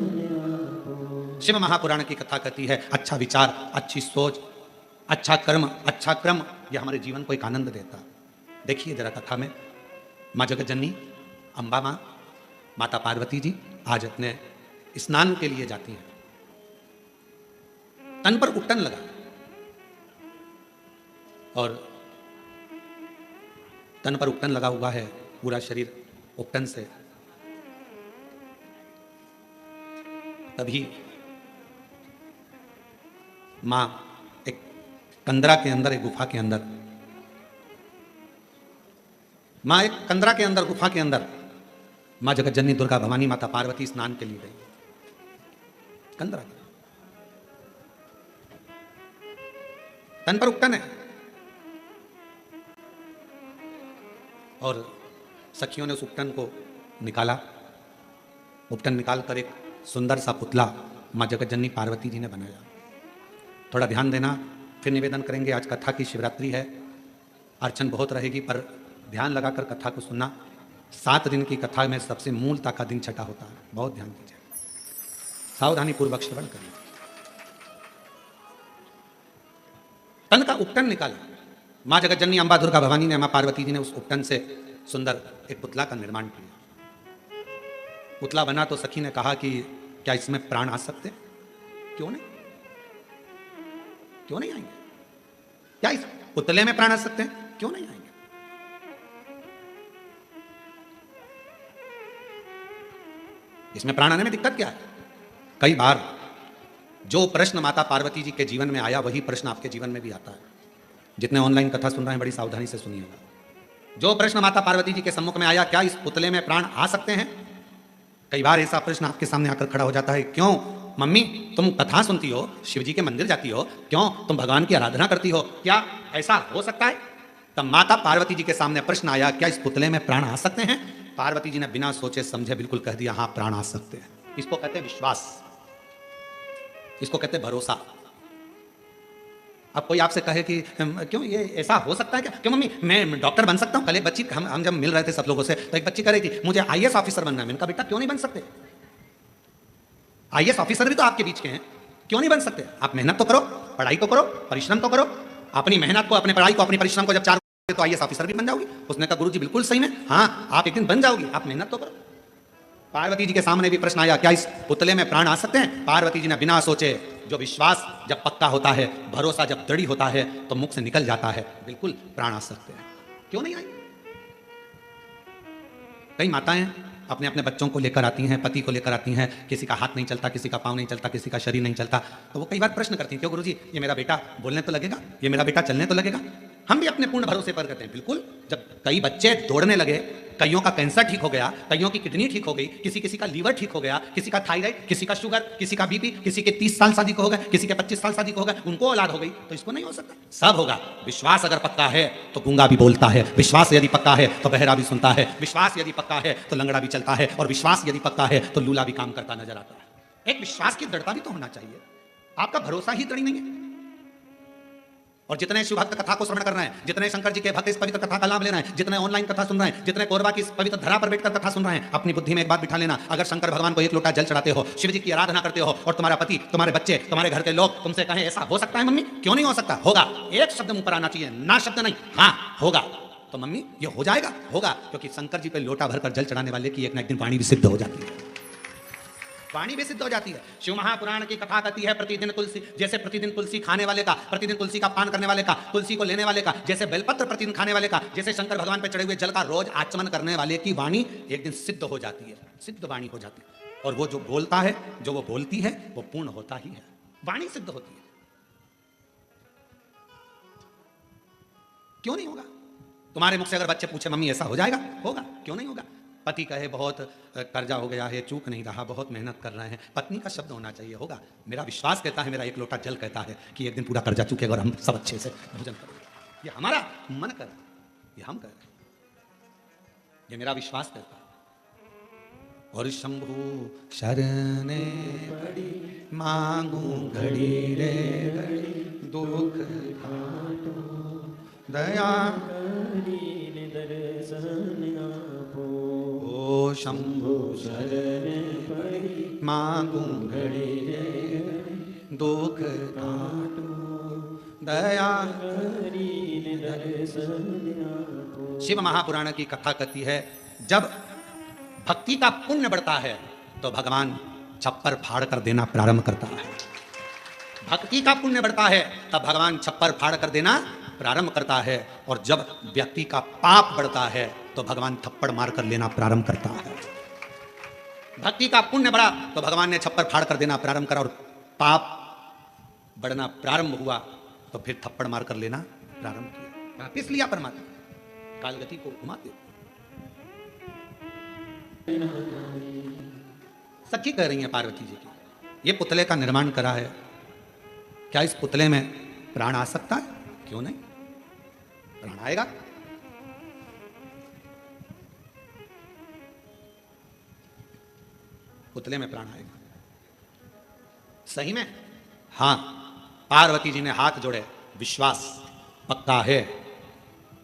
शिव महापुराण की कथा कहती है अच्छा विचार, अच्छी सोच, अच्छा कर्म, अच्छा क्रम, यह हमारे जीवन को एक आनंद देता। देखिए जरा कथा में माँ जगतजननी अम्बा माँ, माता पार्वती जी आज अपने स्नान के लिए जाती हैं। तन पर उपटन लगा और तन पर उपटन लगा हुआ है, पूरा शरीर उपटन से। तभी मां एक कंदरा के अंदर, एक गुफा के अंदर, मां एक कंदरा के अंदर, गुफा के अंदर मां जगतजननी दुर्गा भवानी माता पार्वती स्नान के लिए गई। कंदरा तन पर उपटन है और सखियों ने उस उपटन को निकाला। उपटन निकालकर एक सुंदर सा पुतला मां जगतजननी पार्वती जी ने बनाया। थोड़ा ध्यान देना, फिर निवेदन करेंगे। आज कथा की शिवरात्रि है, अर्चन बहुत रहेगी, पर ध्यान लगाकर कथा को सुनना। 7 दिन की कथा में सबसे मूलता का दिन छठा होता है, बहुत ध्यान दीजिए, सावधानी पूर्वक श्रवण करिए। तन का उपटन निकाला, मां जगतजननी अम्बा दुर्गा भवानी ने, मां पार्वती जी ने उस उपटन से सुंदर एक पुतला का निर्माण किया। पुतला बना तो सखी ने कहा कि क्या इसमें प्राण आ सकते? क्यों नहीं, क्यों नहीं आएंगे? क्या इस पुतले में प्राण आ सकते हैं? क्यों नहीं आएंगे? इसमें प्राण आने में दिक्कत क्या है? कई बार जो प्रश्न माता पार्वती जी के जीवन में आया वही प्रश्न आपके जीवन में भी आता है। जितने ऑनलाइन कथा सुन रहे हैं बड़ी सावधानी से सुनिएगा। जो प्रश्न माता पार्वती जी के सम्मुख में आया, क्या इस पुतले में प्राण आ सकते हैं? कई बार ऐसा प्रश्न आपके सामने आकर खड़ा हो जाता है, क्यों मम्मी तुम कथा सुनती हो, शिव जी के मंदिर जाती हो, क्यों तुम भगवान की आराधना करती हो, क्या ऐसा हो सकता है? तब माता पार्वती जी के सामने प्रश्न आया, क्या इस पुतले में प्राण आ सकते हैं? पार्वती जी ने बिना सोचे समझे बिल्कुल कह दिया, हाँ प्राण आ सकते हैं। इसको कहते हैं विश्वास, इसको कहते हैं भरोसा। अब कोई आपसे कहे कि क्यों ये ऐसा हो सकता है क्या? क्यों मम्मी मैं डॉक्टर बन सकता हूं? कल एक बच्ची, हम जब मिल रहे थे सब लोगों से, तो एक बच्ची कह रही थी मुझे आईएएस ऑफिसर बनना है। मैंने कहा बेटा क्यों नहीं बन सकते? आईएएस ऑफिसर भी तो आपके बीच के हैं, क्यों नहीं बन सकते? आप मेहनत तो करो, पढ़ाई तो करो, परिश्रम तो करो। अपनी मेहनत को, अपनी पढ़ाई को, अपनी परिश्रम को जब 4 तो आईएएस ऑफिसर भी बन जाओगी। उसने कहा गुरुजी बिल्कुल सही में, हाँ आप एक दिन बन जाओगी, आप मेहनत तो करो। पार्वती जी के सामने भी प्रश्न आया, क्या इस पुतले में प्राण आ सकते हैं? पार्वती जी ने बिना सोचे, जो विश्वास जब पक्का होता है, भरोसा जब दृढ़ होता है तो मुख से निकल जाता है, बिल्कुल प्राण आ सकते हैं। क्यों नहीं आएंगे? कई माताएं अपने अपने बच्चों को लेकर आती हैं, पति को लेकर आती हैं, किसी का हाथ नहीं चलता, किसी का पांव नहीं चलता, किसी का शरीर नहीं चलता, तो वो कई बार प्रश्न करती हैं, क्यों गुरुजी ये मेरा बेटा बोलने तो लगेगा, ये मेरा बेटा चलने तो लगेगा? हम भी अपने पूर्ण भरोसे पर कहते हैं बिल्कुल। जब कई बच्चे दौड़ने लगे, कईयों का कैंसर ठीक हो गया, कईयों की किडनी ठीक हो गई, किसी का लीवर ठीक हो गया, किसी का थायराइड, किसी का शुगर, किसी का बीपी, किसी के 30 साल शादी को हो गए, किसी के 25 साल शादी को हो गए, उनको औलाद हो गई, तो इसको नहीं हो सकता? सब होगा। विश्वास अगर पक्का है तो गूंगा भी बोलता है, विश्वास यदि पक्का है तो बहरा भी सुनता है, विश्वास यदि पक्का है तो लंगड़ा भी चलता है, और विश्वास यदि पक्का है तो लूला भी काम करता नजर आता है। एक विश्वास की दृढ़ता भी तो होना चाहिए। आपका भरोसा ही दृढ़ नहीं है। और जितने शिव भक्त कथा को श्रवण कर रहे हैं, जितने शंकर जी के भक्त इस पवित्र कथा का लाभ ले रहे हैं, जितने ऑनलाइन कथा सुन रहे हैं, जितने कोरबा की इस पवित्र धरा पर बैठकर कथा सुन रहे हैं, अपनी बुद्धि में एक बात बिठा लेना, अगर शंकर भगवान को एक लोटा जल चढ़ाते हो, शिव जी की आराधना करते हो, और तुम्हारा पति, तुम्हारे बच्चे, तुम्हारे घर के लोग तुमसे कहें ऐसा हो सकता है मम्मी? क्यों नहीं हो सकता? होगा। एक शब्द मुंह पर आना चाहिए, ना शब्द नहीं, हाँ होगा। तो मम्मी ये हो जाएगा, होगा, क्योंकि शंकर जी पे लोटा भरकर जल चढ़ाने वाले की एक ना एक दिन वाणी भी सिद्ध हो जाती है, वाणी भी सिद्ध हो जाती है। शिव महापुराण की कथा कहती है, प्रतिदिन तुलसी, जैसे प्रतिदिन तुलसी खाने वाले का, प्रतिदिन तुलसी का पान करने वाले का, तुलसी को लेने वाले का, जैसे बेलपत्र प्रतिदिन खाने वाले का, जैसे शंकर भगवान पे चढ़े हुए जल का रोज आचमन करने वाले की वाणी एक दिन सिद्ध हो जाती है, सिद्ध वाणी हो जाती है। और वो जो बोलता है, जो वो बोलती है, वो पूर्ण होता ही है, वाणी सिद्ध होती है। क्यों नहीं होगा? तुम्हारे मुख से अगर बच्चे पूछे मम्मी ऐसा हो जाएगा, होगा। क्यों नहीं होगा? पति कहे बहुत कर्जा हो गया है, चूक नहीं रहा, बहुत मेहनत कर रहे हैं, पत्नी का शब्द होना चाहिए, होगा। मेरा विश्वास कहता है, मेरा एक लोटा जल कहता है कि एक दिन पूरा कर्जा चूकेगा और हम सब अच्छे से भोजन करेंगे। ये हमारा मन कर रहा है, ये हम कर रहे हैं, ये मेरा विश्वास कहता है। और शंभु शरणे पड़ी मांगू घड़ी रे घड़ी दुख काटो दया ओ शंभु शरणे पड़ी मांगू घड़ी रे दुख काटो दया। शिव महापुराण की कथा कहती है जब भक्ति का पुण्य बढ़ता है तो भगवान छप्पर फाड़ कर देना प्रारंभ करता है। भक्ति का पुण्य बढ़ता है तब भगवान छप्पर फाड़ कर देना प्रारंभ करता है, और जब व्यक्ति का पाप बढ़ता है तो भगवान थप्पड़ मार कर लेना प्रारंभ करता है। भक्ति का पुण्य बढ़ा तो भगवान ने छप्पर फाड़ कर देना प्रारंभ करा, और पाप बढ़ना प्रारंभ हुआ तो फिर थप्पड़ मार कर लेना प्रारंभ किया। वापिस लिया परमात्मा, कालगति को घुमाते। सखी कह रही है पार्वती जी की, ये पुतले का निर्माण करा है, क्या इस पुतले में प्राण आ सकता है? क्यों नहीं, प्राण आएगा। पुतले में प्राण आएगा सही में। हां, पार्वती जी ने हाथ जोड़े, विश्वास पक्का है।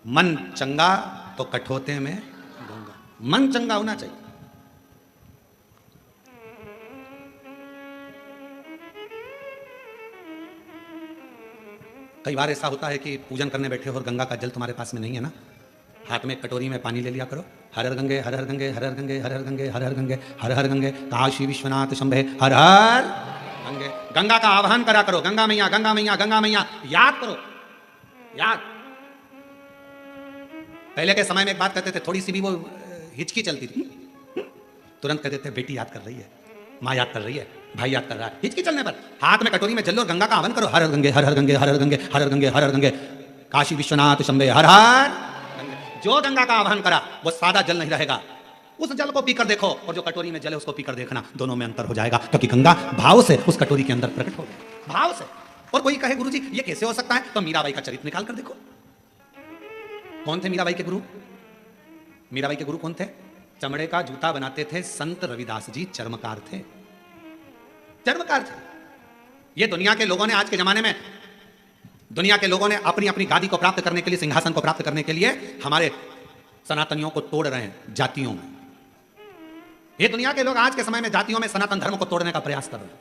मन चंगा तो कठोते में गंगा। मन चंगा होना चाहिए। कई बार ऐसा होता है कि पूजन करने बैठे हो और गंगा का जल तुम्हारे पास में नहीं है ना, हाथ में कटोरी में पानी ले लिया करो। हर हर गंगे हर हर गंगे हर हर गंगे हर हर गंगे हर हर गंगे हर हर गंगे काशी विश्वनाथ शंभे हर हर गंगे। गंगा का आह्वान करा करो, गंगा मैया गंगा मैया गंगा मैया, याद करो, याद। पहले के समय में एक बात कहते थे, थोड़ी सी भी वो हिचकी चलती थी, तुरंत कहते थे बेटी याद कर रही है, माँ याद कर रही है, भाई याद कर रहा है। हिचकी चलने पर हाथ में कटोरी में जल लो और गंगा का आह्वान करो, हर हर गंगे हर हर गंगे हर हर गंगे हर हर गंगे हर हर गंगे काशी विश्वनाथ शंभे हर हर गंगे। जो गंगा का आह्वान करा वो सादा जल नहीं रहेगा, उस जल को पीकर देखो और जो कटोरी में जल है उसको पीकर देखना, दोनों में अंतर हो जाएगा, क्योंकि गंगा भाव से उस कटोरी के अंदर प्रकट हो गई, भाव से। और कोई कहे गुरुजी ये कैसे हो सकता है, तो मीराबाई का चरित्र निकाल कर देखो। कौन थे मीराबाई के गुरु? मीराबाई के गुरु कौन थे? चमड़े का जूता बनाते थे संत रविदास जी, चर्मकार थे, चर्मकार थे। ये दुनिया के लोगों ने, आज के जमाने में दुनिया के लोगों ने अपनी अपनी गादी को प्राप्त करने के लिए, सिंहासन को प्राप्त करने के लिए हमारे सनातनियों को तोड़ रहे हैं जातियों में। ये दुनिया के लोग आज के समय में जातियों में सनातन धर्म को तोड़ने का प्रयास कर रहे हैं।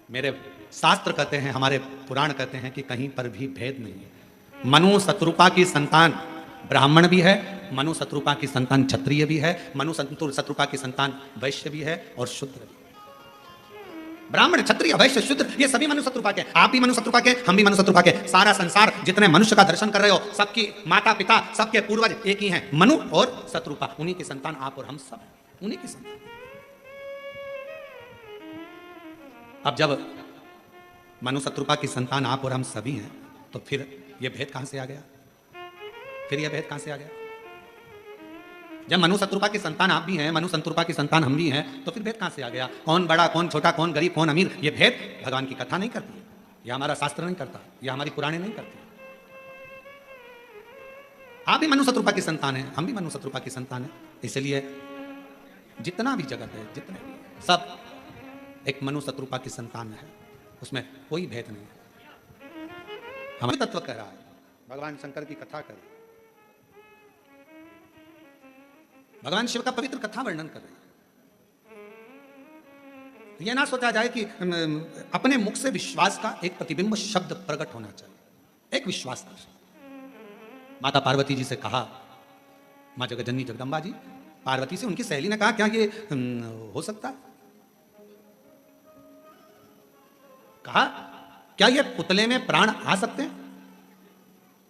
मेरे शास्त्र कहते हैं, हमारे पुराण कहते हैं कि कहीं पर भी भेद नहीं है। मनु शत्रुपा की संतान ब्राह्मण भी है, मनु शत्रुपा की संतान क्षत्रिय भी है, मनु शत्रुपा की संतान वैश्य भी है और शूद्र भी। ब्राह्मण क्षत्रिय वैश्य शूद्र ये सभी मनु शत्रुपा के। आप भी मनु शत्रुपा के, हम भी मनु शत्रुपा के। सारा संसार जितने मनुष्य का दर्शन कर रहे हो, सबकी माता पिता, सबके पूर्वज एक ही हैं, मनु और शत्रुपा। उन्हीं की संतान आप और हम सब, उन्हीं की संतान। अब जब मनु शत्रुपा की संतान आप और हम सभी हैं, तो फिर यह भेद कहां से आ गया? फिर यह भेद कहां से आ गया? जब मनु शत्रुपा की संतान आप भी हैं, मनु शत्रुपा की संतान हम भी हैं, तो फिर भेद कहां से आ गया? कौन बड़ा कौन छोटा, कौन गरीब कौन अमीर, यह भेद भगवान की कथा नहीं करती, यह हमारा शास्त्र नहीं करता, यह हमारी पुराणे नहीं करती। आप भी मनु शत्रुपा की संतान हैं, हम भी मनु शत्रुपा की संतान हैं। इसलिए जितना भी जगत है, जितने भी सब एक मनु शत्रुपा की संतान है, उसमें कोई भेद नहीं है। हमारे तत्व कह रहा है, भगवान शंकर की कथा कर, भगवान शिव का पवित्र कथा वर्णन कर रहे हैं। यह ना सोचा जाए कि अपने मुख से विश्वास का एक प्रतिबिंब शब्द प्रकट होना चाहिए, एक विश्वास का शब्द। माता पार्वती जी से कहा, मां जगजननी जगदम्बा जी, पार्वती से उनकी सहेली ने कहा, क्या ये हो सकता है? कहा, क्या ये पुतले में प्राण आ सकते हैं?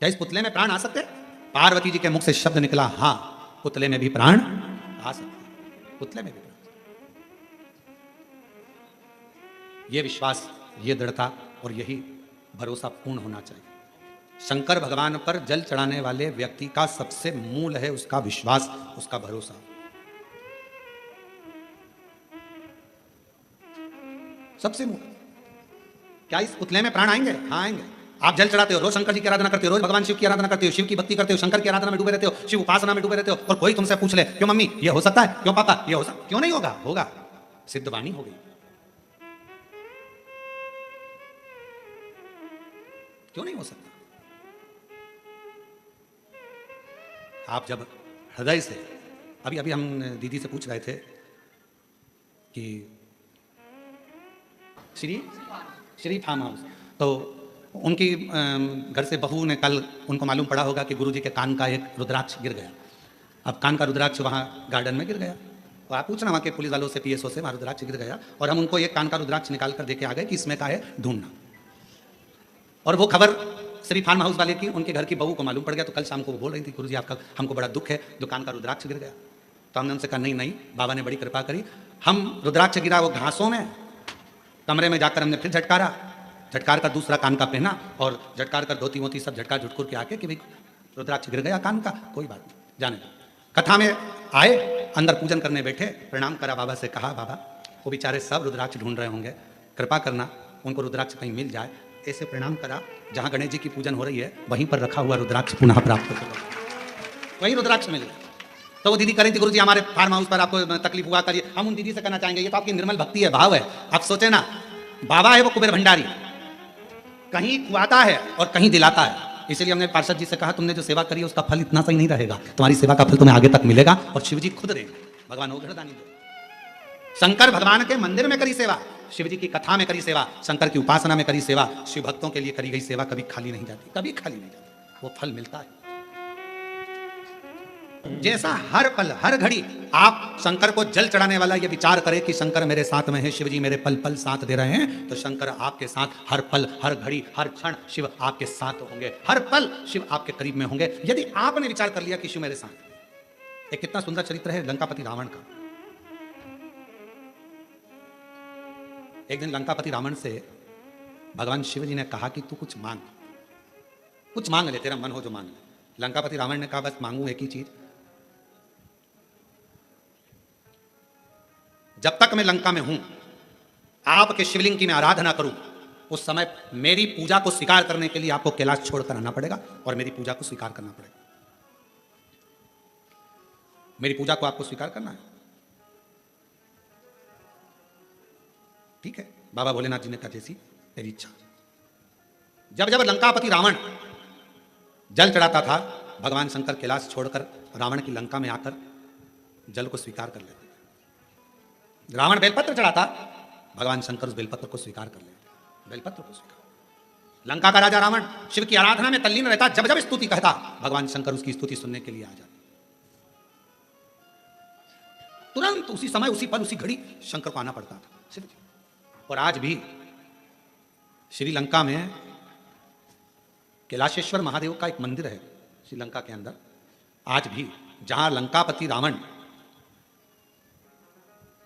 क्या इस पुतले में प्राण आ सकते हैं? पार्वती जी के मुख से शब्द निकला, हां, पुतले में भी प्राण आ सकते हैं, पुतले में भी प्राण। यह विश्वास, यह दृढ़ता और यही भरोसा पूर्ण होना चाहिए। शंकर भगवान पर जल चढ़ाने वाले व्यक्ति का सबसे मूल है उसका विश्वास, उसका भरोसा। सबसे मूल। क्या इस पुतले में प्राण आएंगे? हाँ आएंगे। आप जल चढ़ाते हो, रोज शंकर जी की आराधना करते हो, रोज भगवान शिव की आराधना करते हो, शिव की भक्ति करते हो, शंकर की आराधना में डूबे रहते हो, शिव उपासना में डूबे रहते हो, और कोई तुमसे पूछ ले क्यों मम्मी ये हो सकता है, क्यों पापा ये हो सकता, क्यों नहीं होगा, होगा, सिद्ध वाणी हो गई। क्यों नहीं हो सकता? आप जब हृदय से, अभी अभी हम दीदी से पूछ रहे थे कि श्री फार्म हाउस, तो उनकी घर से बहू ने कल उनको मालूम पड़ा होगा कि गुरुजी के कान का एक रुद्राक्ष गिर गया। अब कान का रुद्राक्ष वहाँ गार्डन में गिर गया, तो आप पूछना वहाँ के पुलिस वालों से, पीएसओ से, वहाँ रुद्राक्ष गिर गया, और हम उनको एक कान का रुद्राक्ष निकाल कर देके आ गए कि इसमें का है, ढूंढना। और वो खबर श्री फार्म हाउस वाले की उनके घर की बहू को मालूम पड़ गया, तो कल शाम को वो बोल रही थी, गुरुजी आपका हमको बड़ा दुख है, दुकान का रुद्राक्ष गिर गया। तो हमने उनसे कहा नहीं नहीं, बाबा ने बड़ी कृपा करी, हम रुद्राक्ष गिरा वो घासों में, कमरे में जाकर हमने फिर झटकारा, झटकार कर दूसरा कान का पहना, और झटकार कर धोती मोती सब झटकार झुटकुर के आके कि भाई रुद्राक्ष गिर गया कान का, कोई बात नहीं, जाने दो। कथा में आए, अंदर पूजन करने बैठे, प्रणाम करा, बाबा से कहा बाबा वो बेचारे सब रुद्राक्ष ढूंढ रहे होंगे, कृपा करना उनको रुद्राक्ष कहीं मिल जाए। ऐसे प्रणाम करा, जहाँ गणेश जी की पूजन हो रही है वहीं पर रखा हुआ रुद्राक्ष पुनः प्राप्त हो, वही रुद्राक्ष मिल गया। तो वो दीदी कह रही थी गुरुजी हमारे फार्म हाउस पर आपको तकलीफ हुआ करिए, हम उन दीदी से कहना चाहेंगे ये तो आपकी निर्मल भक्ति है, भाव है। आप सोचे ना, बाबा है वो कुबेर भंडारी, कहीं खुआता है और कहीं दिलाता है। इसीलिए हमने पार्षद जी से कहा तुमने जो सेवा करी है उसका फल इतना सही नहीं रहेगा, तुम्हारी सेवा का फल तुम्हें आगे तक मिलेगा, और शिव जी खुद देंगे, भगवान हो घरदानी दो। शंकर भगवान के मंदिर में करी सेवा, शिव जी की कथा में करी सेवा, शंकर की उपासना में करी सेवा, शिव भक्तों के लिए करी गई सेवा कभी खाली नहीं जाती, कभी खाली नहीं जाती, वो फल मिलता है। जैसा हर पल हर घड़ी आप शंकर को जल चढ़ाने वाला ये विचार करे कि शंकर मेरे साथ में है, शिव जी मेरे पल पल साथ दे रहे हैं, तो शंकर आपके साथ हर पल हर घड़ी हर क्षण शिव आपके साथ होंगे, हर पल शिव आपके करीब में होंगे, यदि आपने विचार कर लिया कि शिव मेरे साथ। एक कितना सुंदर चरित्र है लंकापति रावण का। एक दिन लंकापति रावण से भगवान शिव जी ने कहा कि तू कुछ मांग ले, तेरा मन हो जो मांग ले। लंकापति रावण ने कहा बस मांगू एक ही चीज, जब तक मैं लंका में हूं आपके शिवलिंग की मैं आराधना करूं, उस समय मेरी पूजा को स्वीकार करने के लिए आपको कैलाश छोड़कर आना पड़ेगा और मेरी पूजा को स्वीकार करना पड़ेगा। मेरी पूजा को आपको स्वीकार करना है, ठीक है। बाबा भोलेनाथ जी ने कहा जैसी तेरी इच्छा। जब जब लंकापति रावण जल चढ़ाता था, भगवान शंकर कैलाश छोड़कर रावण की लंका में आकर जल को स्वीकार कर लेते। रावण बेलपत्र चढ़ाता, भगवान शंकर उस बेलपत्र को स्वीकार कर लेते, बेलपत्र को स्वीकार। लंका का राजा रावण शिव की आराधना में तल्लीन रहता, जब जब स्तुति कहता भगवान शंकर उसकी स्तुति सुनने के लिए आ जाते। तुरंत उसी समय उसी पल उसी घड़ी शंकर को आना पड़ता था शिव जी। और आज भी श्रीलंका में कैलाशेश्वर महादेव का एक मंदिर है श्रीलंका के अंदर। आज भी जहां लंकापति रावण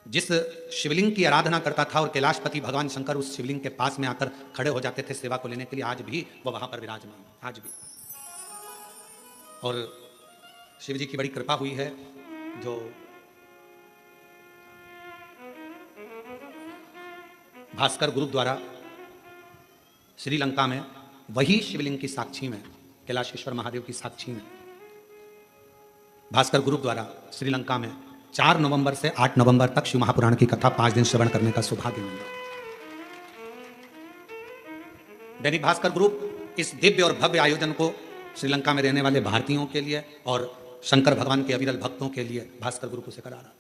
जिस शिवलिंग की आराधना करता था और कैलाशपति भगवान शंकर उस शिवलिंग के पास में आकर खड़े हो जाते थे सेवा को लेने के लिए, आज भी वो वहां पर विराजमान, आज भी। और शिव जी की बड़ी कृपा हुई है, जो भास्कर ग्रुप द्वारा श्रीलंका में वही शिवलिंग की साक्षी में, कैलाशेश्वर महादेव की साक्षी में, भास्कर ग्रुप द्वारा श्रीलंका में 4 नवंबर से 8 नवंबर तक शिव महापुराण की कथा 5 दिन श्रवण करने का सौभाग्य मिला। दैनिक भास्कर ग्रुप इस दिव्य और भव्य आयोजन को श्रीलंका में रहने वाले भारतीयों के लिए और शंकर भगवान के अविरल भक्तों के लिए भास्कर ग्रुप उसे करा रहा।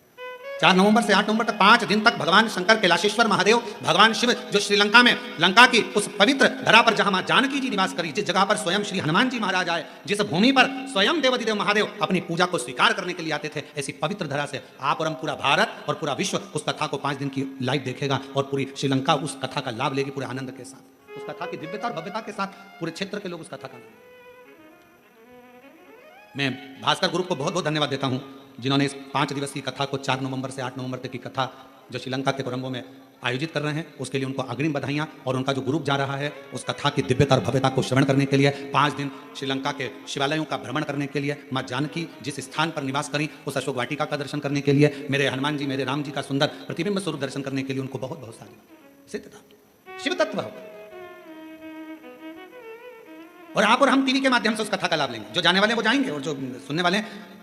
4 नवंबर से 8 नवंबर तक 5 दिन तक भगवान शंकर, कैलाशेश्वर महादेव, भगवान शिव जो श्रीलंका में लंका की उस पवित्र धरा पर जहां मां जानकी जी निवास करी, जिस जगह पर स्वयं श्री हनुमान जी महाराज आए, जिस भूमि पर स्वयं देवाधिदेव महादेव अपनी पूजा को स्वीकार करने के लिए आते थे, ऐसी पवित्र धरा से आप और हम पूरा भारत और पूरा विश्व उस कथा को 5 दिन की लाइव देखेगा और पूरी श्रीलंका उस कथा का लाभ लेगी पूरे आनंद के साथ, उस कथा की दिव्यता और भव्यता के साथ पूरे क्षेत्र के लोग उस कथा का। मैं भास्कर ग्रुप को बहुत बहुत धन्यवाद देता हूं जिन्होंने इस 5 दिवसीय कथा को 4 नवंबर से 8 नवंबर तक की कथा जो श्रीलंका के कोलंबो में आयोजित कर रहे हैं, उसके लिए उनको अग्रिम बधाइयाँ। और उनका जो ग्रुप जा रहा है उस कथा की दिव्यता और भव्यता को श्रवण करने के लिए 5 दिन श्रीलंका के शिवालयों का भ्रमण करने के लिए, माँ जानकी जिस स्थान पर निवास करी उस अशोक वाटिका का दर्शन करने के लिए, मेरे हनुमान जी, मेरे राम जी का सुंदर प्रतिबिंब स्वरूप दर्शन करने के लिए उनको बहुत बहुत सारी सिद्धता, शिव तत्व। और आप और हम टीवी के माध्यम से उस कथा का लाभ लेंगे। जो जाने वाले वो जाएंगे और जो सुनने वाले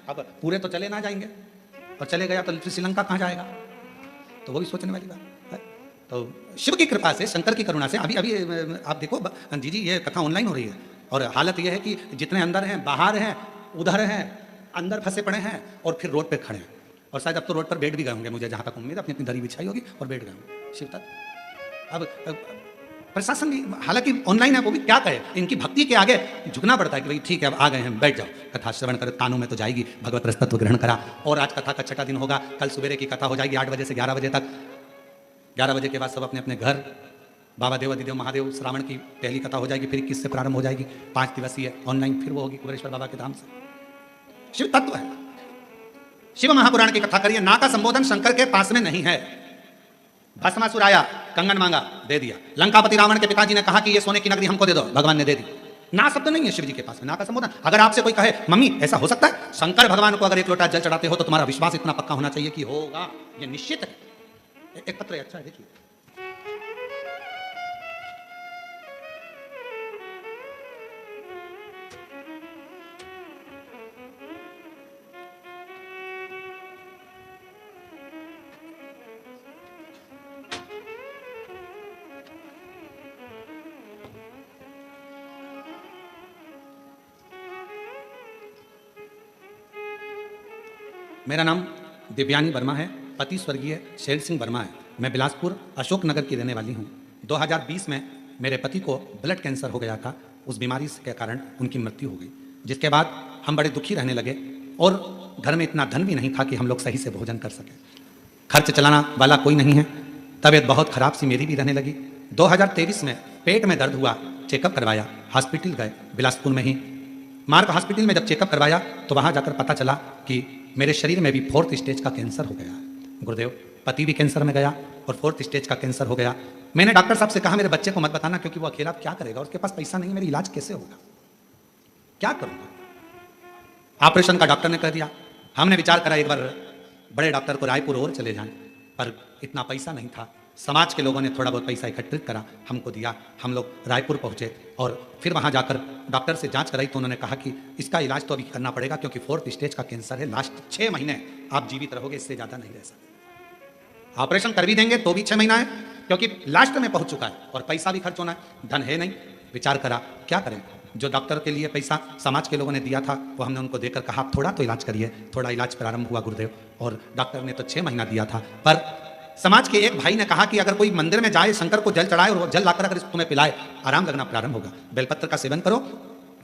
अब पूरे तो चले ना जाएंगे, और चले गया तो श्रीलंका कहाँ जाएगा, तो वो भी सोचने वाली बात है। तो शिव की कृपा से, शंकर की करुणा से, अभी अभी आप देखो जी ये कथा ऑनलाइन हो रही है, और हालत ये है कि जितने अंदर हैं, बाहर हैं, उधर हैं, अंदर फंसे पड़े हैं और फिर रोड पे खड़े हैं, और शायद अब तो रोड पर बैठ भी गए होंगे, मुझे जहाँ तक उम्मीद है, अपनी अपनी दरी बिछाई होगी और बैठ गए होंगे शिव तक। अब प्रशासन भी हालांकि ऑनलाइन है, वो भी क्या कहे, इनकी भक्ति के आगे झुकना पड़ता है कि भाई ठीक है अब आ गए हैं, बैठ जाओ, कथा श्रवण कर, कानों में तो जाएगी, भगवत रसतत्व ग्रहण करा। और आज कथा का छठा दिन होगा, कल सवेरे की कथा हो जाएगी 8 बजे से 11 बजे तक। 11 बजे के बाद सब अपने अपने घर, बाबा देव अधिदेव महादेव, श्रावण की पहली कथा हो जाएगी, फिर 21 से प्रारंभ हो जाएगी, 5 दिवसीय ऑनलाइन, फिर वो होगी कुबेरेश्वर बाबा के धाम से। शिव तत्व है। शिव महापुराण की कथा करिए। ना का संबोधन शंकर के पास में नहीं है। भस्मासुर आया, कंगन मांगा, दे दिया। लंकापति रावण के पिताजी ने कहा कि ये सोने की नगरी हमको दे दो, भगवान ने दे दी। ना शब्द नहीं है शिव जी के पास में, ना का संबोधन। अगर आपसे कोई कहे मम्मी ऐसा हो सकता है, शंकर भगवान को अगर 1 लोटा जल चढ़ाते हो तो तुम्हारा विश्वास इतना पक्का होना चाहिए कि होगा, ये निश्चित है। एक पत्र है, अच्छा है, देखिए। मेरा नाम दिव्यानी वर्मा है, पति स्वर्गीय शेर सिंह वर्मा है। मैं बिलासपुर अशोक नगर की रहने वाली हूँ। 2020 में मेरे पति को ब्लड कैंसर हो गया था। उस बीमारी के कारण उनकी मृत्यु हो गई, जिसके बाद हम बड़े दुखी रहने लगे और घर में इतना धन भी नहीं था कि हम लोग सही से भोजन कर सकें। खर्च चलाना वाला कोई नहीं है। तबीयत बहुत खराब सी मेरी भी रहने लगी। 2023 में पेट में दर्द हुआ, चेकअप करवाया, हॉस्पिटल गए बिलासपुर में ही। मार्ग हॉस्पिटल में जब चेकअप करवाया तो वहाँ जाकर पता चला कि मेरे शरीर में भी 4th स्टेज का कैंसर हो गया। गुरुदेव, पति भी कैंसर में गया और 4th स्टेज का कैंसर हो गया। मैंने डॉक्टर साहब से कहा मेरे बच्चे को मत बताना, क्योंकि वो अकेला क्या करेगा, उसके पास पैसा नहीं, मेरी इलाज कैसे होगा, क्या करूँगा। ऑपरेशन का डॉक्टर ने कह दिया। हमने विचार करा एक बार बड़े डॉक्टर को रायपुर और चले जाएं, पर इतना पैसा नहीं था। समाज के लोगों ने थोड़ा बहुत पैसा एकत्रित करा, हमको दिया। हम लोग रायपुर पहुँचे और फिर वहाँ जाकर डॉक्टर से जांच कराई तो उन्होंने कहा कि इसका इलाज तो अभी करना पड़ेगा, क्योंकि 4th स्टेज का कैंसर है, लास्ट 6 महीने आप जीवित रहोगे, इससे ज़्यादा नहीं रह सकते। ऑपरेशन कर भी देंगे तो भी 6 महीना है, क्योंकि लास्ट में पहुँच चुका है और पैसा भी खर्च होना है, धन है नहीं। विचार करा क्या करें। जो डॉक्टर के लिए पैसा समाज के लोगों ने दिया था वो हमने उनको देकर कहा आप थोड़ा तो इलाज करिए। थोड़ा इलाज प्रारंभ हुआ गुरुदेव, और डॉक्टर ने तो 6 महीना दिया था। पर समाज के एक भाई ने कहा कि अगर कोई मंदिर में जाए, शंकर को जल चढ़ाए और वो जल लाकर अगर तुम्हें पिलाए, आराम लगना प्रारंभ होगा। बेलपत्र का सेवन करो।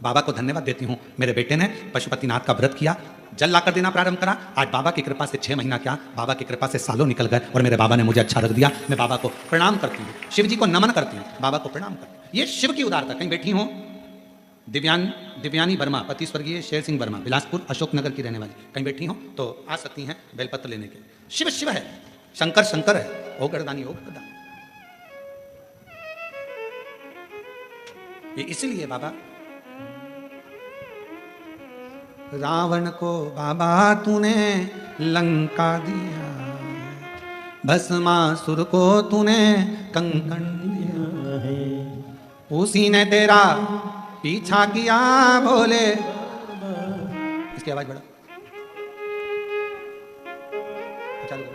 बाबा को धन्यवाद देती हूँ, मेरे बेटे ने पशुपतिनाथ का व्रत किया, जल लाकर देना प्रारंभ करा। आज बाबा की कृपा से 6 महीना क्या, बाबा की कृपा से सालों निकल गए और मेरे बाबा ने मुझे अच्छा रख दिया। मैं बाबा को प्रणाम करती हूँ, शिव जी को नमन करती हूँ, बाबा को प्रणाम करती हूँ। ये शिव की उदारता। कहीं बैठी हूँ दिव्यानी वर्मा, पति स्वर्गीय शेर सिंह वर्मा, बिलासपुर अशोक नगर की रहने वाली, कहीं बैठी हो तो आ सकती हैं बेलपत्र लेने के। शिव शिव है, शंकर शंकर है, ओ गर्दानी ओ गर्दानी। ये इसीलिए बाबा रावण को बाबा तूने लंका दिया, भस्मासुर को तूने कंकण दिया है, उसी ने तेरा पीछा किया भोले। इसकी आवाज बढ़ा, चालू करो।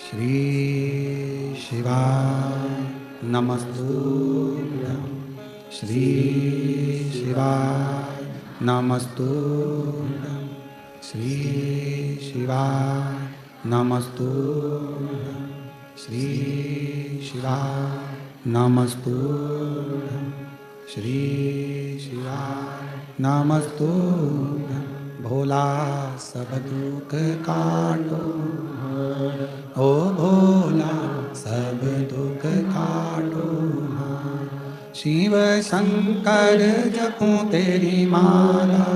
श्री शिवाय नमस्तुभ्यं, श्री शिवाय नमस्तुभ्यं, श्री शिवाय नमस्तुभ्यं, श्री शिवाय नमस्तुभ्यं, श्री शिवाय नमस्तुभ्यं। भोला सब दुख काटो, ओ भोला सब दुख काटो। शिव शंकर जपूं तेरी माला,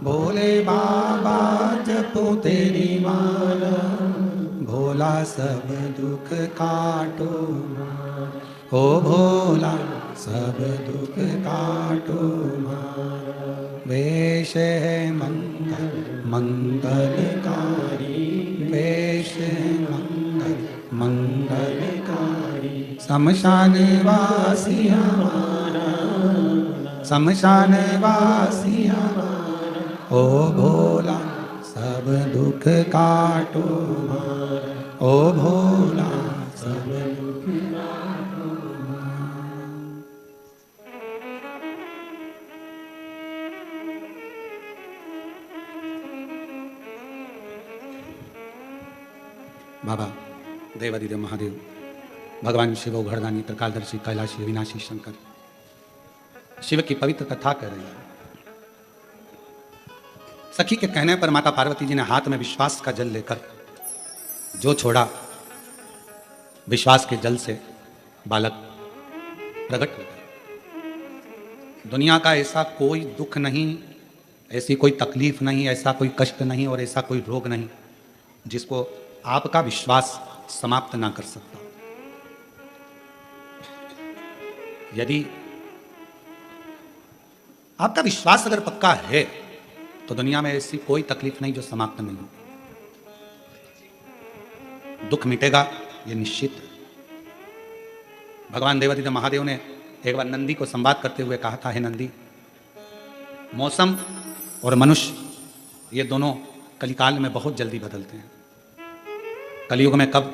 भोले बाबा जपूं तेरी माला, भोला सब दुख काटो, ओ भोला सब दुख काटो। वेश है मंगल मंगलकारी, वेश मंगल मंगलकारी। शमशान वासी हमारा, शमशान वासी हमारा, ओ भोला सब दुख काटो हमारा, ओ भोला सब दुख काटो हमारा। बाबा देवादिदेव महादेव, भगवान शिव घड़दानी त्रिकालदर्शी कैलाशी विनाशी शंकर शिव की पवित्र कथा कह रही है। सखी के कहने पर माता पार्वती जी ने हाथ में विश्वास का जल लेकर जो छोड़ा, विश्वास के जल से बालक प्रकट हो गया। दुनिया का ऐसा कोई दुख नहीं, ऐसी कोई तकलीफ नहीं, ऐसा कोई कष्ट नहीं और ऐसा कोई रोग नहीं जिसको आपका विश्वास समाप्त ना कर सकता। यदि आपका विश्वास अगर पक्का है तो दुनिया में ऐसी कोई तकलीफ नहीं जो समाप्त नहीं हो। दुख मिटेगा ये निश्चित है। भगवान देवादिदेव महादेव ने एक बार नंदी को संवाद करते हुए कहा था, हे नंदी, मौसम और मनुष्य ये दोनों कलिकाल में बहुत जल्दी बदलते हैं। कलयुग में कब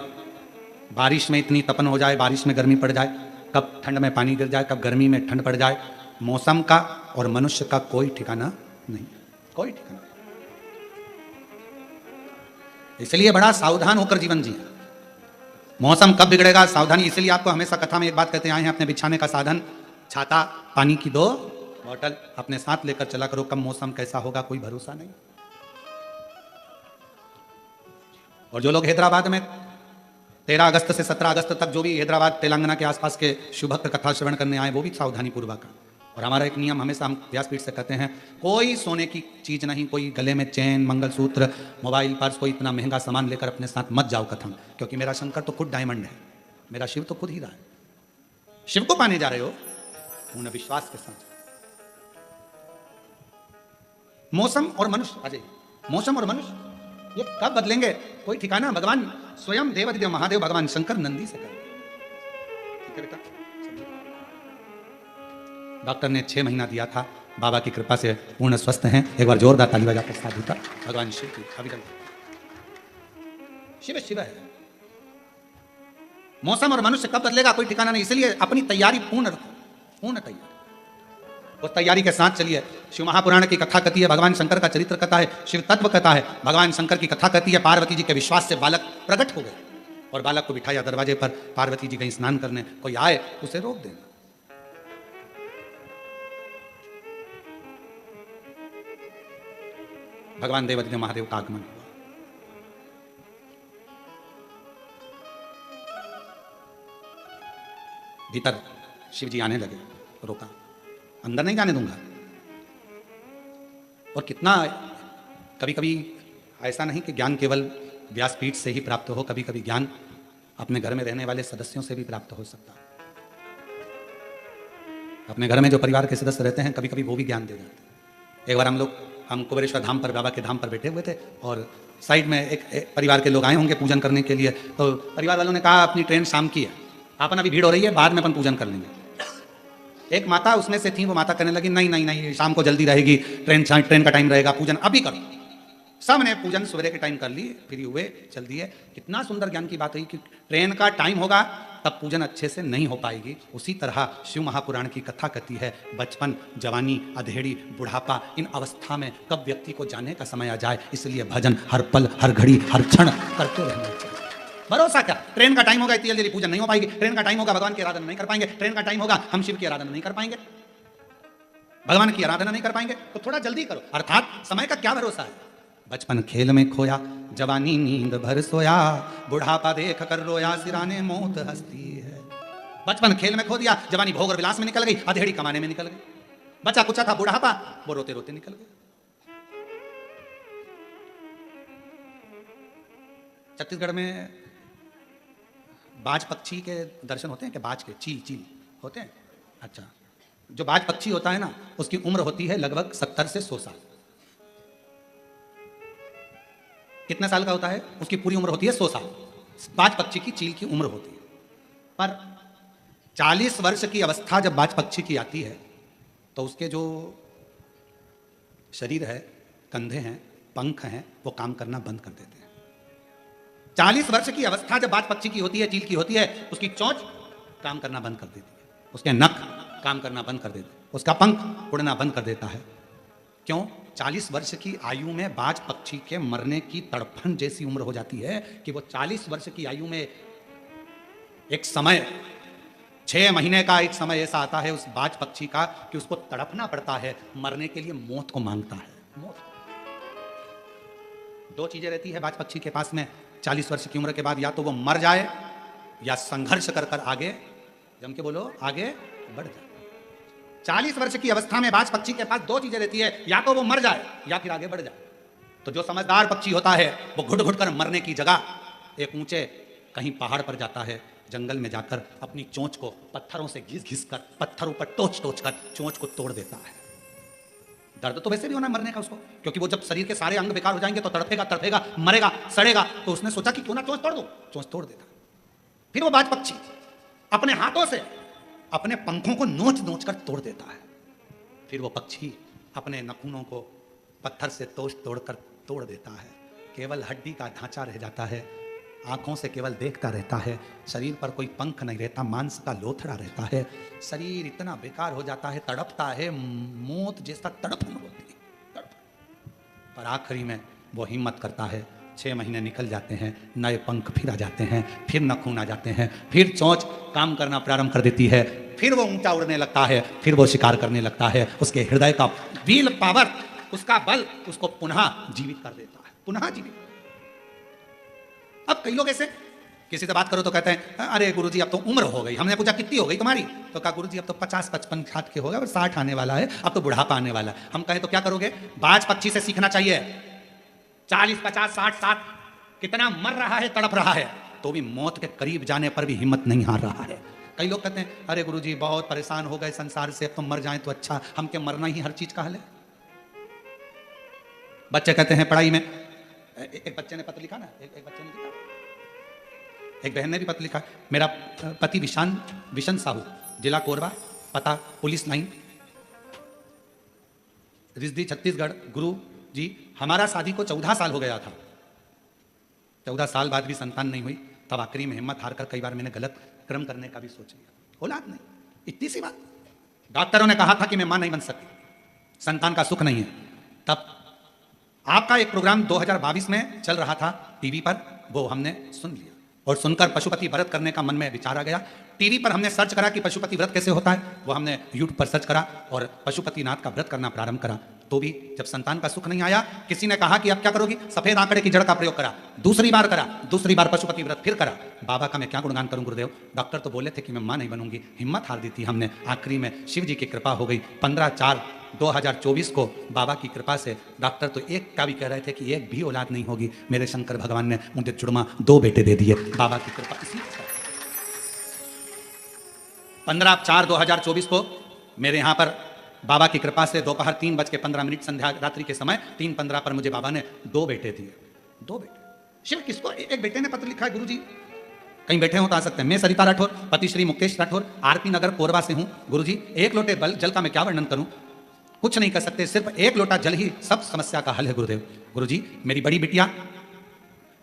बारिश में इतनी तपन हो जाए, बारिश में गर्मी पड़ जाए, कब ठंड में पानी गिर जाए, कब गर्मी में ठंड पड़ जाए, मौसम का और मनुष्य का कोई ठिकाना नहीं, कोई ठिकाना। इसलिए बड़ा सावधान होकर जीवन जिए। मौसम कब बिगड़ेगा, सावधानी। इसलिए आपको हमेशा कथा में एक बात कहते आए हैं, अपने बिछाने का साधन, छाता, पानी की 2 बोतल अपने साथ लेकर चला करो। कब मौसम कैसा होगा कोई भरोसा नहीं। और जो लोग हैदराबाद में 13 अगस्त से 17 अगस्त तक जो भी हैदराबाद तेलंगाना के आसपास के शुभक्त कथा श्रवण करने आए, वो भी सावधानी पूर्वक। और हमारा एक नियम हमेशा हम व्यासपीठ से कहते हैं, कोई सोने की चीज नहीं, कोई गले में चेन, मंगलसूत्र, मोबाइल, पर्स, कोई इतना महंगा सामान लेकर अपने साथ मत जाओ कथा में। क्योंकि मेरा शंकर तो खुद डायमंड है, मेरा शिव तो खुद हीरा है। शिव को पाने जा रहे हो पूर्ण विश्वास के साथ। मौसम और मनुष्य, अजय, मौसम और मनुष्य ये कब बदलेंगे कोई ठिकाना। भगवान स्वयं देवादिदेव महादेव, भगवान शंकर नंदी से करें। ठीक है बेटा। डॉक्टर ने 6 महीना दिया था, बाबा की कृपा से पूर्ण स्वस्थ हैं। एक बार जोरदार ताली बजाकर साधु का भगवान शिव की अभिनंदन। शिव शिव है। मौसम और मनुष्य कब बदलेगा कोई ठिकाना नहीं। इसलिए अपनी तैयारी पूर्ण रखो, पूर्ण तैयारी। उस तैयारी के साथ चलिए। शिव महापुराण की कथा कहती है, भगवान शंकर का चरित्र कथा है, शिव तत्व कथा है। भगवान शंकर की कथा कहती है, पार्वती जी के विश्वास से बालक प्रकट हो गए और बालक को बिठाया दरवाजे पर। पार्वती जी कहीं स्नान करने, कोई आए उसे रोक देना। भगवान देवादिदेव महादेव का आगमन हुआ। भीतर शिव जी आने लगे, रोका, अंदर नहीं जाने दूंगा। और कितना, कभी कभी ऐसा नहीं कि ज्ञान केवल व्यासपीठ से ही प्राप्त हो, कभी कभी ज्ञान अपने घर में रहने वाले सदस्यों से भी प्राप्त हो सकता है। अपने घर में जो परिवार के सदस्य रहते हैं, कभी कभी वो भी ज्ञान दे जाते हैं। एक बार हम कुबेरेश्वर धाम पर, बाबा के धाम पर बैठे हुए थे और साइड में एक परिवार के लोग आए होंगे पूजन करने के लिए। तो परिवार वालों ने कहा, अपनी ट्रेन शाम की है, अपन अभी भीड़ हो रही है, बाद में अपन पूजन कर लेंगे। एक माता उसमें से थी, वो माता कहने लगी, नहीं नहीं नहीं, शाम को जल्दी रहेगी, ट्रेन का टाइम रहेगा, पूजन अभी करो। सब ने पूजन सवेरे के टाइम कर ली, फ्री हुए, चल दिए। कितना सुंदर ज्ञान की बात हुई कि ट्रेन का टाइम होगा तब पूजन अच्छे से नहीं हो पाएगी। उसी तरह शिव महापुराण की कथा कहती है, बचपन, जवानी, अधेड़ी, बुढ़ापा, इन अवस्था में कब व्यक्ति को जाने का समय आ जाए। इसलिए भजन हर पल, हर घड़ी, हर क्षण करते रहना चाहिए। भरोसा क्या, ट्रेन का टाइम होगा, इतनी जल्दी पूजन नहीं हो पाएगी। ट्रेन का टाइम होगा, भगवान की आराधना नहीं कर पाएंगे। ट्रेन का टाइम होगा, हम शिव की आराधना नहीं कर पाएंगे, भगवान की आराधना नहीं कर पाएंगे। तो थोड़ा जल्दी करो। अर्थात समय का क्या भरोसा है। बचपन खेल में खोया, जवानी नींद भर सोया, बुढ़ापा देख कर रोया, सिराने मौत हंसती है। बचपन खेल में खो दिया, जवानी भोग और विलास में निकल गई, अधेड़ी कमाने में निकल गई। बचा कुचा था बुढ़ापा, वो रोते रोते निकल गया। छत्तीसगढ़ में बाज पक्षी के दर्शन होते हैं क्या? बाज के, चील होते हैं। अच्छा, जो बाज पक्षी होता है ना, उसकी उम्र होती है लगभग 70 से 100 साल। कितने साल का होता है? उसकी पूरी उम्र होती है 100 साल। बाज पक्षी की, चील की उम्र होती है। पर 40 वर्ष की अवस्था जब बाज पक्षी की आती है तो उसके जो शरीर है, कंधे हैं, पंख हैं, वो काम करना बंद कर देते हैं। 40 वर्ष की अवस्था जब बाज पक्षी की होती है, चील की होती है, उसकी चोंच काम करना बंद कर देती है, उसके नख काम करना बंद कर देते हैं, उसका पंख उड़ना बंद कर देता है। क्यों? 40 वर्ष की आयु में बाज पक्षी के मरने की तड़फन जैसी उम्र हो जाती है कि वो 40 वर्ष की आयु में एक समय, 6 महीने का एक समय ऐसा आता है उस बाज पक्षी का कि उसको तड़पना पड़ता है, मरने के लिए मौत को मांगता है। मौत। 2 चीजें रहती है बाज पक्षी के पास में 40 वर्ष की उम्र के बाद, या तो वो मर जाए या संघर्ष कर कर आगे, जम के बोलो, आगे बढ़ जाए। 40 वर्ष की अवस्था में बाज पक्षी के पास 2 चीजें रहती है, या तो वो मर जाए या फिर आगे बढ़ जाए। तो जो समझदार पक्षी होता है वो घुट घुट कर मरने की जगह एक ऊंचे कहीं पहाड़ पर जाता है, जंगल में जाकर अपनी चोंच को पत्थरों से घिस घिस कर, पत्थरों पर टोच टोच कर चोंच को तोड़ देता है। दर्द तो वैसे भी होना मरने का उसको, क्योंकि वो जब शरीर के सारे अंग बेकार हो जाएंगे तो तड़पेगा, तड़पेगा, मरेगा, सड़ेगा। तो उसने सोचा कि क्यों ना चोंच तोड़ दो, चोंच तोड़ देता। फिर वो बाज पक्षी अपने हाथों से अपने पंखों को नोच नोच कर तोड़ देता है। फिर वो पक्षी अपने नखूनों को पत्थर से तोड़कर तोड़ देता है। केवल हड्डी का ढांचा रह जाता है, आंखों से केवल देखता रहता है, शरीर पर कोई पंख नहीं रहता, मांस का लोथड़ा रहता है। शरीर इतना बेकार हो जाता है, तड़पता है, मौत जैसा तड़पन होती है। पर आखिरी में वो हिम्मत करता है। 6 महीने निकल जाते हैं, नए पंख फिर आ जाते हैं, फिर नखून आ जाते हैं, फिर चोंच काम करना प्रारंभ कर देती है, फिर वो ऊंचा उड़ने लगता है, फिर वो शिकार करने लगता है। उसके हृदय का विल पावर, उसका बल उसको पुनः जीवित कर देता है, पुनः जीवित। अब कई लोग ऐसे, किसी से बात करो तो कहते हैं, अरे गुरुजी अब तो उम्र हो गई। हमने पूछा कितनी हो गई तुम्हारी? तो कहा गुरुजी अब तो 50-55 60 के हो गए और 60 आने वाला है, अब तो बुढ़ापा आने वाला है। हम कहें तो क्या करोगे? बाज पक्षी से सीखना चाहिए। 40, 50, 60, 60 कितना मर रहा है, तड़प रहा है, तो भी मौत के करीब जाने पर भी हिम्मत नहीं हार रहा है। कई लोग कहते हैं, अरे गुरुजी बहुत परेशान हो गए संसार से, अब तो मर जाएं तो अच्छा, हम क्या मरना ही हर चीज का हल है? बच्चे कहते हैं पढ़ाई में, एक बच्चे ने पत्र लिखा ना, एक बच्चे ने लिखा, एक बहन ने भी पत्र लिखा, मेरा पति विशन साहू, जिला कोरबा, पता पुलिस लाइन, रिजदी छत्तीसगढ़। गुरु जी हमारा शादी को 14 साल हो गया था, 14 साल बाद भी संतान नहीं हुई। तब आखिरी में हिम्मत हार कर कई बार मैंने गलत कर्म करने का भी सोच लिया, औलाद नहीं, इतनी सी बात। डॉक्टरों ने कहा था कि मैं मां नहीं बन सकती, संतान का सुख नहीं है। तब आपका एक प्रोग्राम 2022 में चल रहा था टीवी पर, वो हमने सुन लिया और सुनकर पशुपति व्रत करने का मन में विचार आ गया। टीवी पर हमने सर्च करा कि पशुपति व्रत कैसे होता है, वो हमने यूट्यूब पर सर्च करा और पशुपतिनाथ का व्रत करना प्रारंभ करा। तो भी जब संतान का सुख नहीं आया, किसी ने कहा कि अब क्या करोगी? सफेद आंकड़े की जड़ का प्रयोग करा, दूसरी बार करा, दूसरी बार पशुपति व्रत फिर करा। बाबा का मैं क्या गुणगान करूं गुरुदेव, डॉक्टर तो बोले थे कि मैं मां नहीं बनूंगी, हिम्मत हार दी थी हमने। आखिरी में शिव जी की कृपा हो गई। 15/4/2024 को बाबा की कृपा से डॉक्टर तो एक का भी कह रहे थे कि एक भी औलाद नहीं होगी, मेरे शंकर भगवान ने मुझे जुड़मा 2 बेटे दे दिए, बाबा की कृपा। इसी 15/4/2024 को मेरे यहाँ पर बाबा की कृपा से दोपहर 3:15 संध्या रात्रि के समय 3:15 पर मुझे बाबा ने 2 बेटे दिए, 2 बेटे। शिव किसको? एक बेटे ने पत्र लिखा है, गुरुजी कहीं बैठे हो तो आ सकते हैं। मैं सरिता राठौर, पति श्री मुकेश राठौर, आरपी नगर कोरबा से हूं। गुरुजी 1 लोटे जल का मैं क्या वर्णन करूं, कुछ नहीं कर सकते, सिर्फ 1 लोटा जल ही सब समस्या का हल है गुरुदेव। गुरुजी मेरी बड़ी बिटिया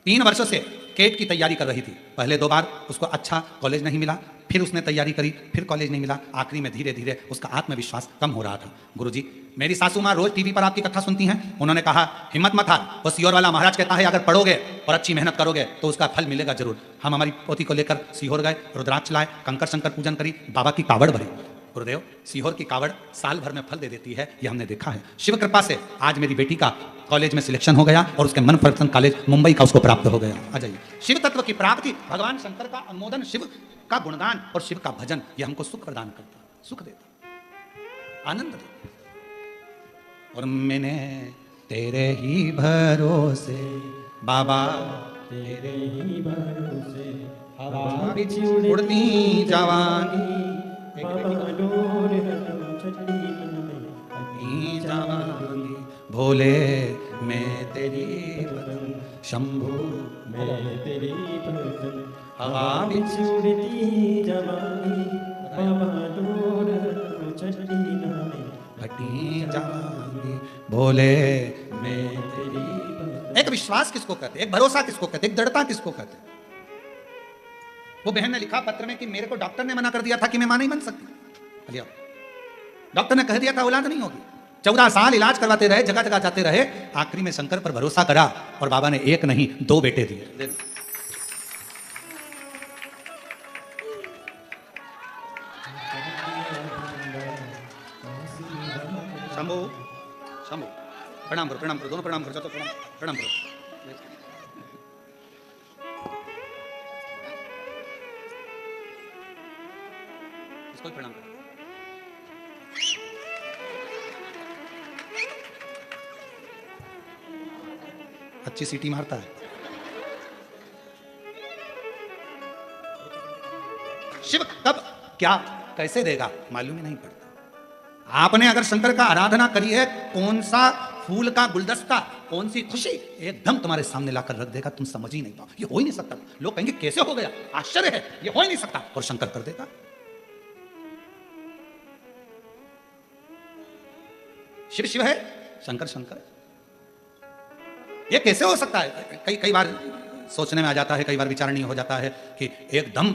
3 वर्षों से केट की तैयारी कर रही थी। पहले 2 बार उसको अच्छा कॉलेज नहीं मिला, फिर उसने तैयारी करी, फिर कॉलेज नहीं मिला, आखिरी में धीरे धीरे उसका आत्मविश्वास कम हो रहा था। गुरुजी मेरी सासू माँ रोज टीवी पर आपकी कथा सुनती हैं, उन्होंने कहा हिम्मत मत हार, वो सीहोर वाला महाराज कहता है अगर पढ़ोगे और अच्छी मेहनत करोगे तो उसका फल मिलेगा जरूर। हम हमारी पोती को लेकर सीहोर गए, रुद्राक्ष लाए, कंकर शंकर पूजन करी, बाबा की कावड़ भरी। गुरुदेव सीहोर की कावड़ साल भर में फल दे देती है, ये हमने देखा है। शिव कृपा से आज मेरी बेटी का कॉलेज में सिलेक्शन हो गया और उसके मनपसंद कॉलेज मुंबई का उसको प्राप्त हो गया। आ जाइए, शिव तत्व की प्राप्ति, भगवान शंकर का अनुमोदन, शिव का गुणगान और शिव का भजन, ये हमको सुख प्रदान करता, सुख देता, आनंद देता। और मैंने तेरे ही भरोसे बाबा, तेरे ही भरोसे हवा बिछी उड़ती जवानी, जवानी भोले मैं तेरी भजन, शंभु मैं तेरी भजन, हवा बिच उड़ती जवानी, हवा दूर चढ़ती नानी, हटी जाएंगी बोले मैं तेरी भजन। एक विश्वास किसको कहते हैं, एक भरोसा किसको कहते हैं, एक दृढ़ता किसको कहते हैं? वो बहन ने लिखा पत्र में कि मेरे को डॉक्टर ने मना कर दिया था कि मैं मां नहीं बन सकती। डॉक्टर ने कह दिया था औलाद नहीं होगी। 14 साल इलाज करवाते रहे, जगह जगह जाते रहे, आखिरी में शंकर पर भरोसा करा और बाबा ने एक नहीं 2 बेटे दिए। शंभू शंभू प्रणाम करो, दोनों प्रणाम करो, प्रणाम करो। इसको भी प्रणाम करो। अच्छी सीटी मारता है। शिव कब क्या कैसे देगा मालूम ही नहीं पड़ता। आपने अगर शंकर का आराधना करी है, कौन सा फूल का गुलदस्ता, कौन सी खुशी एकदम तुम्हारे सामने लाकर रख देगा, तुम समझ ही नहीं पाओ। ये हो ही नहीं सकता। लोग कहेंगे कैसे हो गया, आश्चर्य है, ये हो ही नहीं सकता, और शंकर कर देगा। शिव शिव है, शंकर शंकर। ये कैसे हो सकता है? कई बार सोचने में आ जाता है, कई बार विचारणीय हो जाता है कि एकदम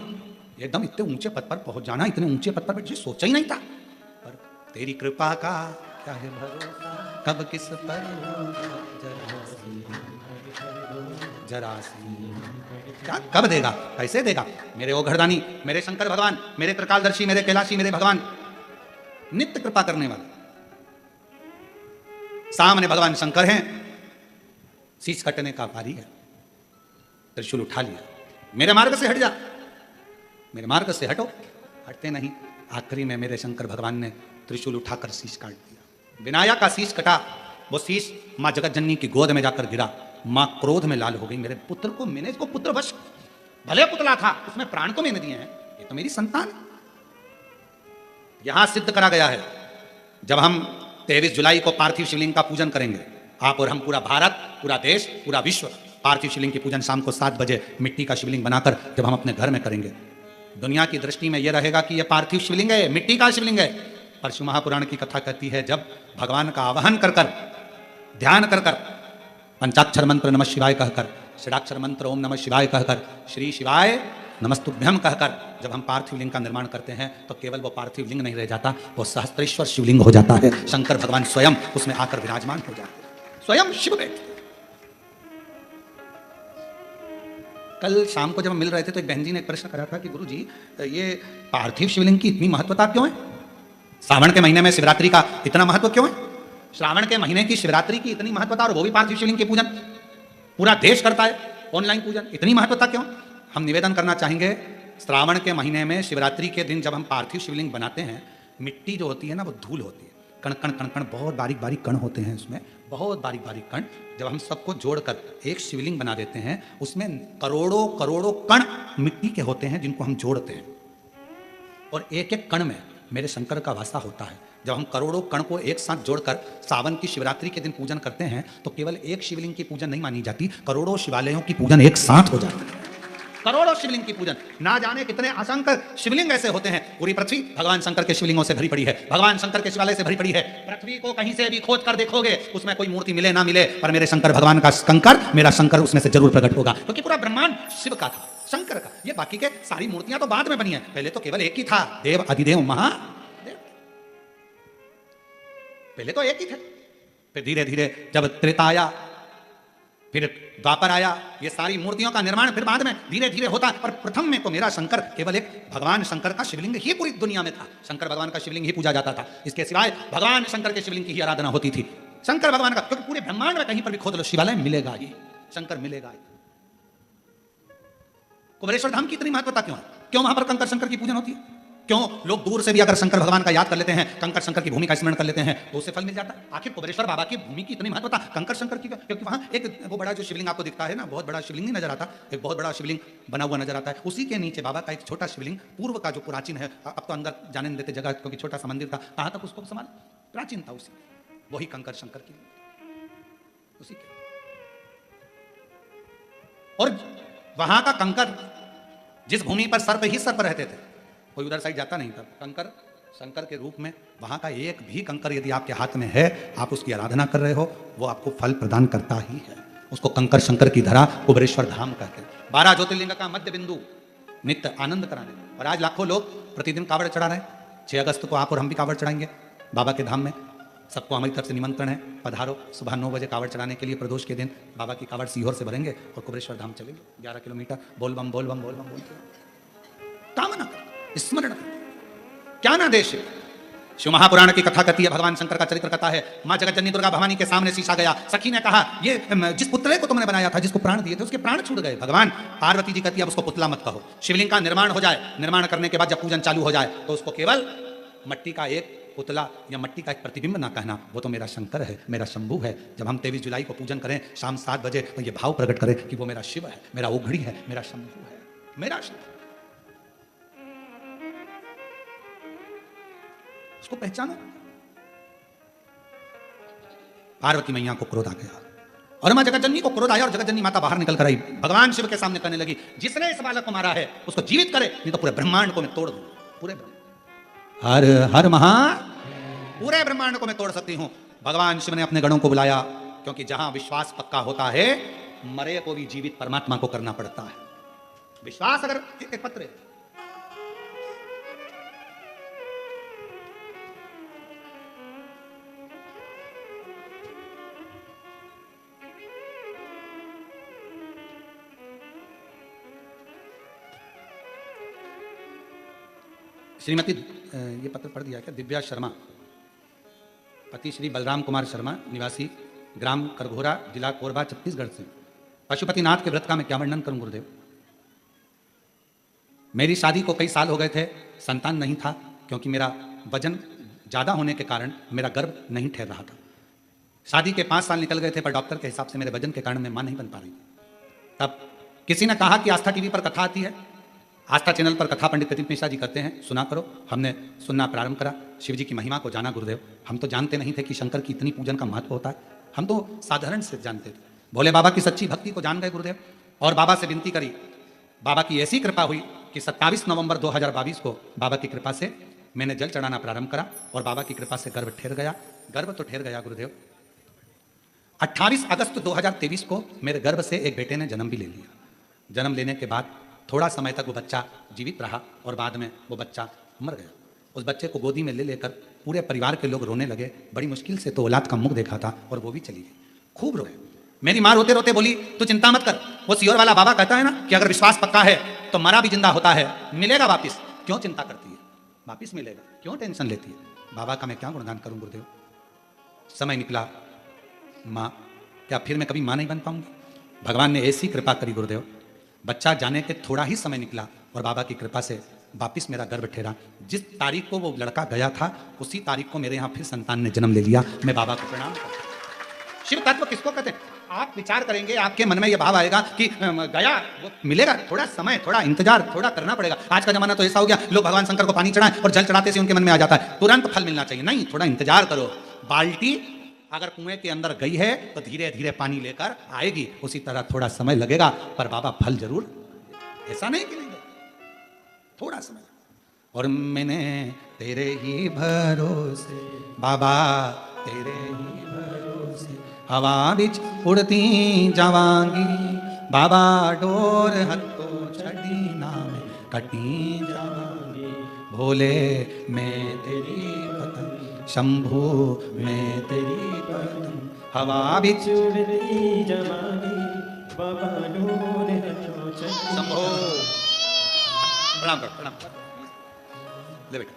इतने ऊंचे पद पर पहुंच जाना, इतने ऊंचे पद पर सोचा ही नहीं था। पर तेरी कृपा का क्या है भरोसा, कब किस पर जरा सी क्या कब देगा, कैसे देगा। मेरे ओ घरदानी, मेरे शंकर भगवान, मेरे त्रिकालदर्शी, मेरे कैलाशी, मेरे भगवान, नित्य कृपा करने वाले। सामने भगवान शंकर हैं, शीश कटने का पारी है, त्रिशूल उठा लिया, मेरे मार्ग से हट जा, मेरे मार्ग से हटो, हटते नहीं। आखिरी में मेरे शंकर भगवान ने त्रिशूल उठाकर शीश काट दिया। विनायक का शीश कटा, वो शीश मां जगत जननी की गोद में जाकर गिरा। मां क्रोध में लाल हो गई, मेरे पुत्र को मैंने इसको पुत्र वश, भले पुतला था उसमें प्राण को मैंने दिए हैं, ये तो मेरी संतान है। यहां सिद्ध करा गया है, जब हम 23 जुलाई को पार्थिव शिवलिंग का पूजन करेंगे, आप और हम, पूरा भारत, पूरा देश, पूरा विश्व पार्थिव शिवलिंग की पूजन शाम को 7 बजे मिट्टी का शिवलिंग बनाकर जब हम अपने घर में करेंगे, दुनिया की दृष्टि में यह रहेगा कि यह पार्थिव शिवलिंग है, मिट्टी का शिवलिंग है। परशु महापुराण की कथा कहती है, जब भगवान का आवाहन कर कर, ध्यान कर कर, पंचाक्षर मंत्र नमः शिवाय कहकर, षडाक्षर मंत्र ओम नमः शिवाय कहकर, श्री शिवाय नमस्तुभ्यम कहकर जब हम पार्थिव लिंग का निर्माण करते हैं, तो केवल वो पार्थिव लिंग नहीं रह जाता, वो सहस्त्रेश्वर शिवलिंग हो जाता है। शंकर भगवान स्वयं उसमें आकर विराजमान हो जाते हैं, स्वयं शिव बैठते। कल शाम को जब हम मिल रहे थे तो एक बहन जी ने एक प्रश्न करा था कि गुरु जी, ये पार्थिव शिवलिंग की इतनी महत्वता क्यों है? श्रावण के महीने में शिवरात्रि का इतना महत्व क्यों है? श्रावण के महीने की शिवरात्रि की इतनी महत्वता, और वो भी पार्थिव शिवलिंग के पूजन पूरा देश करता है, ऑनलाइन पूजन, इतनी महत्वता क्यों? हम निवेदन करना चाहेंगे, श्रावण के महीने में शिवरात्रि के दिन जब हम पार्थिव शिवलिंग बनाते हैं, मिट्टी जो होती है ना, वो धूल होती है, कण कण कण कण, बहुत बारीक बारीक कण होते हैं उसमें, बहुत बारीक बारीक कण। जब हम सबको जोड़कर एक शिवलिंग बना देते हैं, उसमें करोड़ों करोड़ों कण मिट्टी के होते हैं जिनको हम जोड़ते हैं, और एक एक कण में मेरे शंकर का वासा होता है। जब हम करोड़ों कण को एक साथ जोड़कर सावन की शिवरात्रि के दिन पूजन करते हैं, तो केवल एक शिवलिंग की पूजन नहीं मानी जाती, करोड़ों शिवालयों की पूजन एक साथ हो जाती है। करोड़ों शिवलिंग की पूजन, ना जाने कितने असंख्य शिवलिंग ऐसे होते हैं। पूरी पृथ्वी भगवान शंकर के शिवलिंगों से भरी पड़ी है, भगवान शंकर के शिवालय से भरी पड़ी है। पृथ्वी को कहीं से भी खोद कर देखोगे, उसमें कोई मूर्ति मिले ना मिले, पर मेरे शंकर भगवान का कंकर, मेरा शंकर उसमें से जरूर प्रकट होगा, क्योंकि पूरा ब्रह्मांड शिव का था, शंकर का। ये बाकी के सारी मूर्तियां तो बाद में बनी है, पहले तो केवल एक ही था, देव अधिदेव महादेव, पहले तो एक ही थे। फिर धीरे धीरे जब त्रेता आया, फिर द्वापर आया, ये सारी मूर्तियों का निर्माण फिर बाद में धीरे धीरे होता, पर प्रथम में तो मेरा शंकर केवल एक भगवान शंकर का शिवलिंग ही पूरी दुनिया में था। शंकर भगवान का शिवलिंग ही पूजा जाता था, इसके सिवाय भगवान शंकर के शिवलिंग की ही आराधना होती थी। शंकर भगवान का, क्योंकि पूरे ब्रह्मांड में कहीं पर भी खोद लो शिवालय मिलेगा ही, शंकर मिलेगा ही। कुबेरेश्वर धाम की इतनी महत्वता क्यों है? क्यों वहां पर कंकर शंकर की पूजन होती है? क्यों लोग दूर से भी अगर शंकर भगवान का याद कर लेते हैं, कंकर शंकर की भूमि का स्मरण कर लेते हैं, तो उससे फल मिल जाता है? आखिर कुबेरेश्वर बाबा की भूमि की इतनी महत्वता कंकर शंकर की, क्योंकि वहां एक वो बड़ा जो शिवलिंग आपको दिखता है ना, बहुत बड़ा शिवलिंग नहीं नजर आता, एक बहुत बड़ा शिवलिंग बना हुआ नजर आता है, उसी के नीचे बाबा का एक छोटा शिवलिंग पूर्व का जो प्राचीन है, अब तो अंदर जाने नहीं देते जगह, क्योंकि छोटा सा मंदिर था, कहां तक उसको समान प्राचीन था, उसी वही कंकर शंकर की। उसी के। और वहां का कंकर, जिस भूमि पर सर्प ही सर्प रहते थे, कोई उधर साइड जाता नहीं था, कंकर शंकर के रूप में वहां का एक भी कंकर यदि आपके हाथ में है, आप उसकी आराधना कर रहे हो, वो आपको फल प्रदान करता ही है। उसको कंकर शंकर की धरा कुबरेश्वर धाम कहते हैं। 12 ज्योतिर्लिंग का मध्य बिंदु, नित्य आनंद कराने। और आज लाखों लोग प्रतिदिन कावड़ चढ़ा रहे हैं। 6 अगस्त को आप और हम भी कावड़ चढ़ाएंगे बाबा के धाम में। सबको हमारी तरफ से निमंत्रण है, पधारो। सुबह 9 बजे कावड़ चढ़ाने के लिए प्रदोष के दिन बाबा की कावड़ सीहोर से भरेंगे और कुबरेश्वर धाम चलेंगे। 11 किलोमीटर बोल बम बोल बम बोल बम बोलते कामना कर, स्मरण कर, क्या ना देश है। शिव महापुराण की कथा कहती है, भगवान शंकर का चरित्र कथा है। माँ जगत जननी दुर्गा भवानी के सामने शीशा गया। सखी ने कहा, ये जिस पुतले को तुमने बनाया था, जिसको प्राण दिए थे, उसके प्राण छूट गए। भगवान पार्वती जी कहती है, अब उसको पुतला मत कहो। शिवलिंग का निर्माण हो जाए, निर्माण करने के बाद जब पूजन चालू हो जाए तो उसको केवल मट्टी का एक पुतला या मट्टी का एक प्रतिबिंब ना कहना, वो तो मेरा शंकर है, मेरा शंभू है। जब हम 23 जुलाई को पूजन करें शाम 7 बजे, तो ये भाव प्रकट करें कि वो मेरा शिव है, मेरा उघड़ी है, मेरा शंभू है, मेरा शिव। उसको पहचानो। पार्वती मैया को क्रोध आ गया और मां जगत जननी को क्रोध आया और जगत जननी माता बाहर निकल कर आई। भगवान शिव के सामने कहने लगी, जिसने इस बालक को मारा है उसको जीवित करे, नहीं तो पूरे ब्रह्मांड को मैं तोड़ दूं। पूरे हर हर महा, पूरे ब्रह्मांड को मैं तोड़ सकती हूं। भगवान शिव ने अपने गणों को बुलाया, क्योंकि जहां विश्वास पक्का होता है, मरे को भी जीवित परमात्मा को करना पड़ता है। विश्वास अगर एक पत्र है, श्रीमती ये पत्र पढ़ दिया क्या? दिव्या शर्मा, पति श्री बलराम कुमार शर्मा, निवासी ग्राम करघोरा, जिला कोरबा, छत्तीसगढ़ से। पशुपतिनाथ के व्रत का मैं क्या वर्णन करूं गुरुदेव। मेरी शादी को कई साल हो गए थे, संतान नहीं था, क्योंकि मेरा वजन ज़्यादा होने के कारण मेरा गर्भ नहीं ठहर रहा था। शादी के 5 साल निकल गए थे, पर डॉक्टर के हिसाब से मेरे वजन के कारण मैं मां नहीं बन पा रही। तब किसी ने कहा कि आस्था टीवी पर कथा आती है, आस्था चैनल पर कथा पंडित प्रदीप मिश्रा जी करते हैं, सुना करो। हमने सुनना प्रारंभ करा, शिव जी की महिमा को जाना गुरुदेव। हम तो जानते नहीं थे कि शंकर की इतनी पूजन का महत्व होता है, हम तो साधारण से जानते थे। भोले बाबा की सच्ची भक्ति को जान गए गुरुदेव, और बाबा से विनती करी। बाबा की ऐसी कृपा हुई कि 27 नवंबर 2022 को बाबा की कृपा से मैंने जल चढ़ाना प्रारंभ करा, और बाबा की कृपा से गर्भ ठहर गया। गर्भ तो ठहर गया गुरुदेव। 28 अगस्त 2023 को मेरे गर्भ से एक बेटे ने जन्म भी ले लिया। जन्म लेने के बाद थोड़ा समय तक वो बच्चा जीवित रहा, और बाद में वो बच्चा मर गया। उस बच्चे को गोदी में ले लेकर पूरे परिवार के लोग रोने लगे। बड़ी मुश्किल से तो औलाद का मुख देखा था, और वो भी चली गई। खूब रोए। मेरी माँ रोते रोते बोली, तू चिंता मत कर, वो सियोर वाला बाबा कहता है ना कि अगर विश्वास पक्का है तो मरा भी जिंदा होता है, मिलेगा वापिस, क्यों चिंता करती है, वापिस मिलेगा, क्यों टेंशन लेती है। बाबा का मैं क्या गुणगान करूं गुरुदेव। समय निकला, माँ, क्या फिर मैं कभी माँ नहीं बन पाऊंगी। भगवान ने ऐसी कृपा करी गुरुदेव, बच्चा जाने के थोड़ा ही समय निकला और बाबा की कृपा से वापिस मेरा गर्भ ठहरा। जिस तारीख को वो लड़का गया था, उसी तारीख को मेरे यहाँ फिर संतान ने जन्म ले लिया। मैं बाबा को प्रणाम करता हूं। शिव तत्व किसको कहते हैं? आप विचार करेंगे, आपके मन में ये भाव आएगा कि गया वो मिलेगा, थोड़ा समय, थोड़ा इंतजार, थोड़ा करना पड़ेगा। आज का जमाना तो ऐसा हो गया, लोग भगवान शंकर को पानी चढ़ाएं और जल चढ़ाते से उनके मन में आ जाता है तुरंत फल मिलना चाहिए। नहीं, थोड़ा इंतजार करो। बाल्टी अगर कुएं के अंदर गई है तो धीरे धीरे पानी लेकर आएगी, उसी तरह थोड़ा समय लगेगा, पर बाबा फल जरूर, ऐसा नहीं कि नहीं, थोड़ा समय। और मैंने तेरे ही भरोसे बाबा, तेरे ही भरोसे हवा बिच उड़ती जावांगी, बाबा डोर हत्तो छड़ी नाम कटी जावांगी। भोले मैं तेरी पतंग, शंभू मैं तेरी पतंग, हवा बिच उड़ती जावांगी, बाबा डोर हत्तो छड़ी। शंभू प्रणाम कर, प्रणाम कर। ले बेटा,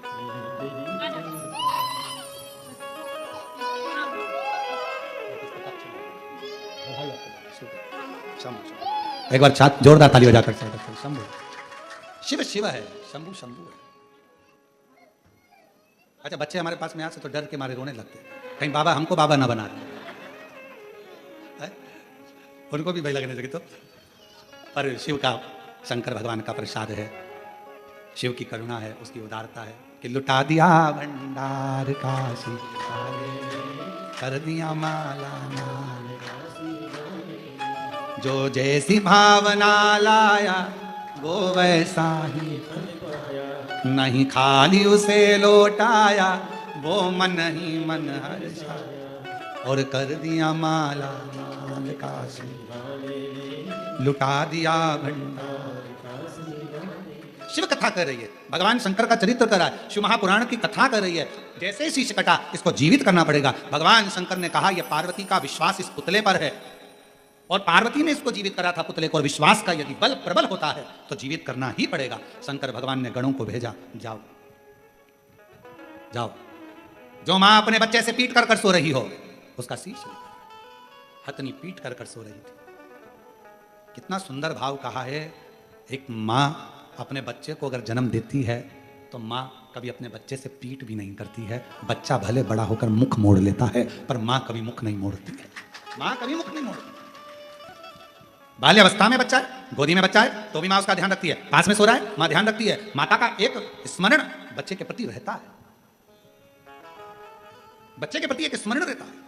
एक बार छात जोरदार ताली बजाकर शंभू। शिव शिव है, शंभू शंभू है। अच्छा, बच्चे हमारे पास में आते तो डर के मारे रोने लगते, कहीं बाबा हमको बाबा ना बना दे, उनको भी भय लगने लगे। तो पर शिव का, शंकर भगवान का प्रसाद है, शिव की करुणा है, उसकी उदारता है कि लुटा दिया भंडार काशी, कर दिया माला माल। जो जैसी भावना लाया वो वैसा ही फल पाया। नहीं खाली उसे लौटाया वो मन ही मन हर्षाया और कर दिया माला माल का लुटा दिया भंडार। शिव कथा कर रही है, भगवान शंकर का चरित्र कर रहा है, शिव महापुराण की कथा कर रही है। जैसे ही शीश कटा, इसको जीवित करना पड़ेगा। भगवान शंकर ने कहा यह पार्वती का विश्वास इस पुतले पर है और पार्वती ने इसको जीवित करा था पुतले को, और विश्वास का यदि बल प्रबल होता है तो जीवित करना ही पड़ेगा। शंकर भगवान ने गणों को भेजा, जाओ जाओ, जो मां अपने बच्चे से पीट कर सो रही हो उसका शीश हथनी पीट कर सो रही थी। कितना सुंदर भाव कहा है। एक मां अपने बच्चे को अगर जन्म देती है तो मां कभी अपने बच्चे से पीट भी नहीं करती है। बच्चा भले बड़ा होकर मुख मोड़ लेता है पर मां कभी मुख नहीं मोड़ती है। मां कभी मुख नहीं मोड़ती। बाल्यावस्था में बच्चा है, गोदी में बच्चा है तो भी मां उसका ध्यान रखती है। पास में सो रहा है, मां ध्यान रखती है। माता का एक स्मरण बच्चे के प्रति रहता है, बच्चे के प्रति एक स्मरण रहता है।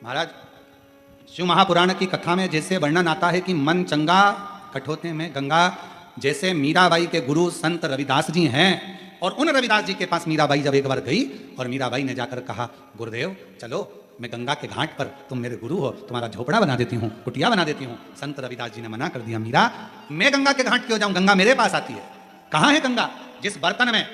महाराज शिव महापुराण की कथा में जैसे वर्णन आता है कि मन चंगा कठोते में गंगा, जैसे मीराबाई के गुरु संत रविदास जी हैं और उन रविदास जी के पास मीराबाई जब एक बार गई और मीराबाई ने जाकर कहा गुरुदेव चलो मैं गंगा के घाट पर, तुम मेरे गुरु हो, तुम्हारा झोपड़ा बना देती हूँ, कुटिया बना देती हूँ। संत रविदास जी ने मना कर दिया, मीरा मैं गंगा के घाट क्यों जाऊं, गंगा मेरे पास आती है। कहाँ है गंगा? जिस बर्तन में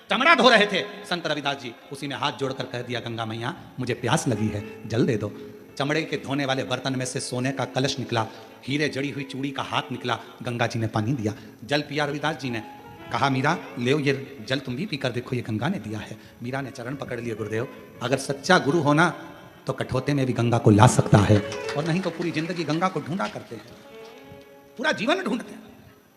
चमड़ा धो रहे थे संत रविदास जी, उसी में हाथ जोड़कर कह दिया गंगा मैया मुझे प्यास लगी है, जल दे दो। चमड़े के धोने वाले बर्तन में से सोने का कलश निकला, हीरे जड़ी हुई चूड़ी का हाथ निकला, गंगा जी ने पानी दिया, जल पिया। रविदास जी ने कहा मीरा ले ये जल तुम भी पीकर देखो, ये गंगा ने दिया है। मीरा ने चरण पकड़ लिए, गुरुदेव अगर सच्चा गुरु होना तो कठोते में भी गंगा को ला सकता है, और नहीं तो पूरी जिंदगी गंगा को ढूंढा करते हैं, पूरा जीवन ढूंढते हैं।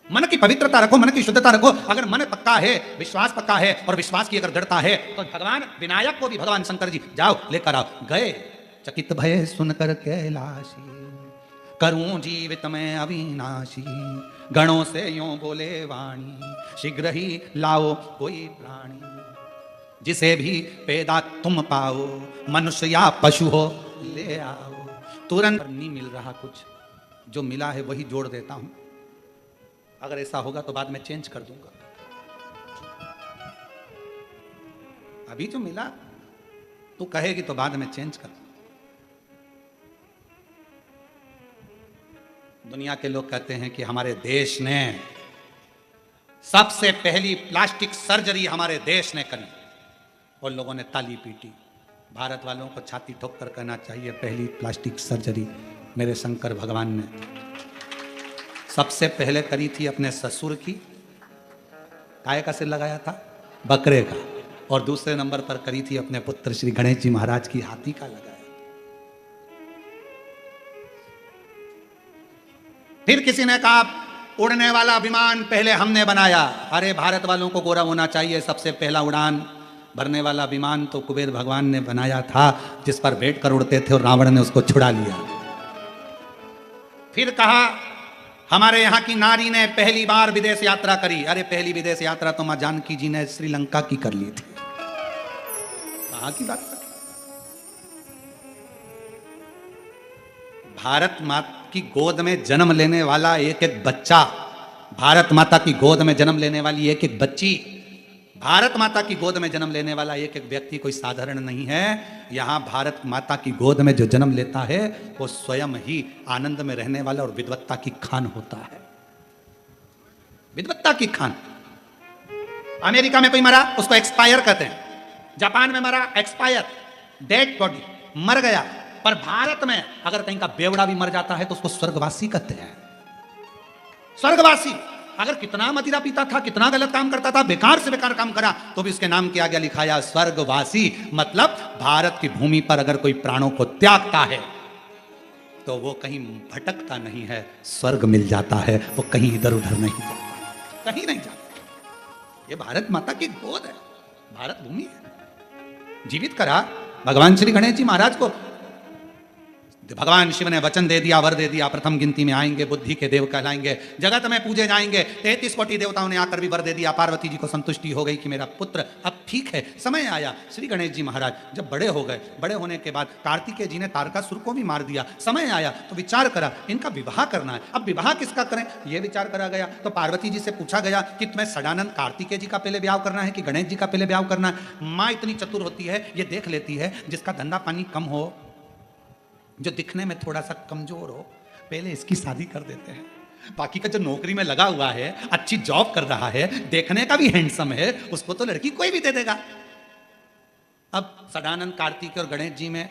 मन की पवित्रता रखो, मन की शुद्धता रखो। अगर मन पक्का है, विश्वास पक्का है और विश्वास की अगर दृढ़ता है तो भगवान विनायक को भी भगवान शंकर जी जाओ लेकर आओ। गए चकित भय सुनकर कैलाशी, करूं जीवित में अविनाशी, गणों से यूं बोले वाणी, शीघ्र ही लाओ कोई प्राणी, जिसे भी पैदा तुम पाओ, मनुष्य या पशु हो ले आओ। तुरंत नहीं मिल रहा कुछ, जो मिला है वही जोड़ देता हूं। अगर ऐसा होगा तो बाद में चेंज कर दूंगा। अभी जो मिला तू कहेगी तो बाद में चेंज कर। दुनिया के लोग कहते हैं कि हमारे देश ने सबसे पहली प्लास्टिक सर्जरी हमारे देश ने करी, और लोगों ने ताली पीटी। भारत वालों को छाती ठोक कर कहना चाहिए पहली प्लास्टिक सर्जरी मेरे शंकर भगवान ने सबसे पहले करी थी अपने ससुर की, काय का सिर लगाया था, बकरे का, और दूसरे नंबर पर करी थी अपने पुत्र श्री गणेश जी महाराज की, हाथी का लगाया। फिर किसी ने कहा उड़ने वाला विमान पहले हमने बनाया। अरे भारत वालों को गौरव होना चाहिए, सबसे पहला उड़ान भरने वाला विमान तो कुबेर भगवान ने बनाया था, जिस पर बैठकर उड़ते थे और रावण ने उसको छुड़ा लिया। फिर कहा हमारे यहाँ की नारी ने पहली बार विदेश यात्रा करी। अरे पहली विदेश यात्रा तो मां जानकी जी ने श्रीलंका की कर ली थी, कहां की बात कर। भारत माता की गोद में जन्म लेने वाला एक एक बच्चा, भारत माता की गोद में जन्म लेने वाली एक एक बच्ची, भारत माता की गोद में जन्म लेने वाला एक एक व्यक्ति कोई साधारण नहीं है। यहां भारत माता की गोद में जो जन्म लेता है वो स्वयं ही आनंद में रहने वाला और विद्वत्ता की खान होता है, विद्वत्ता की खान। अमेरिका में कोई मरा उसको एक्सपायर कहते हैं, जापान में मरा एक्सपायर, डेड बॉडी, मर गया। पर भारत में अगर कहीं का बेवड़ा भी मर जाता है तो उसको स्वर्गवासी कहते हैं, स्वर्गवासी। अगर कितना मदिरा पीता था, कितना गलत काम करता था, बेकार से बेकार काम करा, तो भी उसके नाम के आगे लिखाया स्वर्गवासी। मतलब भारत की भूमि पर अगर कोई प्राणों को त्यागता है तो वो कहीं भटकता नहीं है, स्वर्ग मिल जाता है, वो कहीं इधर उधर नहीं जाता, कहीं नहीं जाता। ये भारत माता की गोद है, भारत भूमि है। जीवित करा भगवान श्री गणेश जी महाराज को, भगवान शिव ने वचन दे दिया, वर दे दिया, प्रथम गिनती में आएंगे, बुद्धि के देव कहलाएंगे, जगत में पूजे जाएंगे। 33 कोटि देवताओं ने आकर भी वर दे दिया। पार्वती जी को संतुष्टि हो गई कि मेरा पुत्र अब ठीक है। समय आया, श्री गणेश जी महाराज जब बड़े हो गए, बड़े होने के बाद कार्तिकेय जी ने तारकासुर को भी मार दिया। समय आया तो विचार करा इनका विवाह करना है। अब विवाह किसका करें, यह विचार करा गया। तो पार्वती जी से पूछा गया कि तुम्हें सदानंद कार्तिकेय जी का पहले ब्याह करना है कि गणेश जी का पहले ब्याह करना है। माँ इतनी चतुर होती है, ये देख लेती है जिसका धंधा पानी कम हो, जो दिखने में थोड़ा सा कमजोर हो, पहले इसकी शादी कर देते हैं। बाकी का जो नौकरी में लगा हुआ है, अच्छी जॉब कर रहा है, देखने का भी हैंडसम है, उसको तो लड़की कोई भी दे देगा। अब सदानंद कार्तिक और गणेश जी में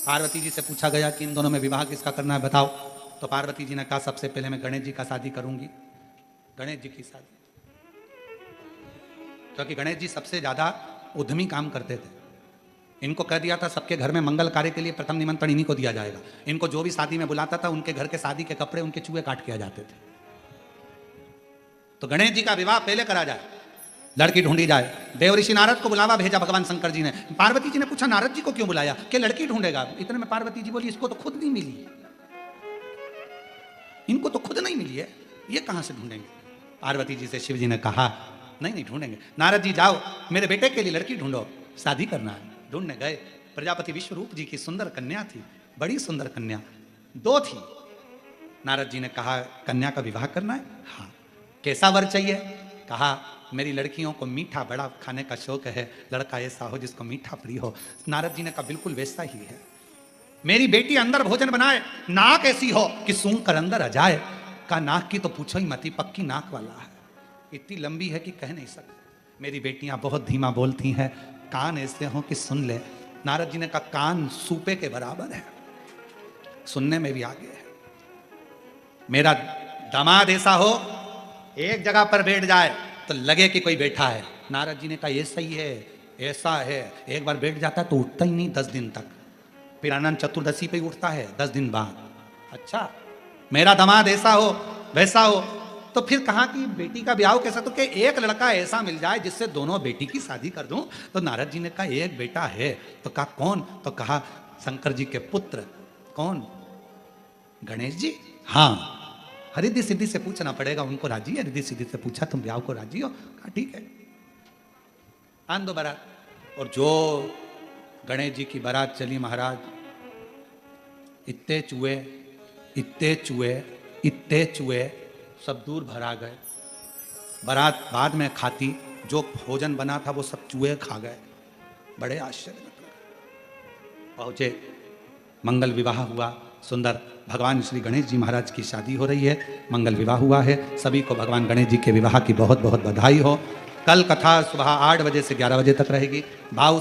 पार्वती जी से पूछा गया कि इन दोनों में विवाह किसका करना है बताओ। तो पार्वती जी ने कहा सबसे पहले मैं गणेश जी का शादी करूंगी, गणेश जी की शादी, क्योंकि गणेश जी सबसे ज्यादा उद्यमी काम करते थे। इनको कह दिया था सबके घर में मंगल कार्य के लिए प्रथम निमंत्रण इन्हीं को दिया जाएगा। इनको जो भी शादी में बुलाता था उनके घर के शादी के कपड़े उनके चूहे काट किया जाते थे। तो गणेश जी का विवाह पहले करा जाए, लड़की ढूंढी जाए। देव ऋषि नारद को बुलावा भेजा भगवान शंकर जी ने। पार्वती जी ने पूछा नारद जी को क्यों बुलाया, कि लड़की ढूंढेगा। इतने में पार्वती जी बोली इसको तो खुद नहीं मिली, इनको तो खुद नहीं मिली है, ये कहां से ढूंढेंगे। पार्वती जी से शिव जी ने कहा नहीं ढूंढेंगे, नारद जी जाओ मेरे बेटे के लिए लड़की ढूंढो, शादी करना है। ढूंढने गए, प्रजापति विश्वरूप जी की सुंदर कन्या थी, बड़ी सुंदर कन्या, 2 थी। नारद जी ने कहा कन्या का विवाह करना है, हाँ। कैसा वर चाहिए, कहा मेरी लड़कियों को मीठा बड़ा खाने का शौक है, लड़का ऐसा हो जिसको मीठा प्रिय हो। नारद जी ने कहा बिल्कुल वैसा ही है। मेरी बेटी अंदर भोजन बनाए, नाक ऐसी हो कि सूंघ कर अंदर आ जाए। कहा नाक की तो पूछो ही मत, पक्की नाक वाला है, इतनी लंबी है कि कह नहीं सकते। मेरी बेटियां बहुत धीमा बोलती हैं, कान ऐसे हो कि सुन ले। नारद जी ने कहा कान सूपे के बराबर है, सुनने में भी आगे है। मेरा दामाद ऐसा हो एक जगह पर बैठ जाए तो लगे कि कोई बैठा है। नारद जी ने कहा ऐसा ही है, ऐसा है। एक बार बैठ जाता है तो उठता ही नहीं 10 दिन तक, फिर अनंत चतुर्दशी पे उठता है 10 दिन बाद। अच्छा मेरा दामाद ऐसा हो वैसा हो, तो फिर कहा कि बेटी का ब्याह कैसा, तो कि एक लड़का ऐसा मिल जाए जिससे दोनों बेटी की शादी कर दूं। तो नारद जी ने कहा एक बेटा है। तो कहा कौन, तो कहा शंकर जी के पुत्र। कौन, गणेश जी, हाँ। हरिद्धि सिद्धि से पूछना पड़ेगा उनको, राजी है। रिद्धि सिद्धि से पूछा तुम ब्याह को राजी हो, कहा ठीक है आन दो बारात। और जो गणेश जी की बारात चली महाराज, इतने चूहे इतने चूहे इतने चूहे सब दूर भरा गए। बारात बाद में खाती, जो भोजन बना था वो सब चूहे खा गए। बड़े आश्चर्य में पहुंचे, मंगल विवाह हुआ सुंदर। भगवान श्री गणेश जी महाराज की शादी हो रही है, मंगल विवाह हुआ है। सभी को भगवान गणेश जी के विवाह की बहुत बहुत बधाई हो। कल कथा सुबह 8 बजे से 11 बजे तक रहेगी। भाव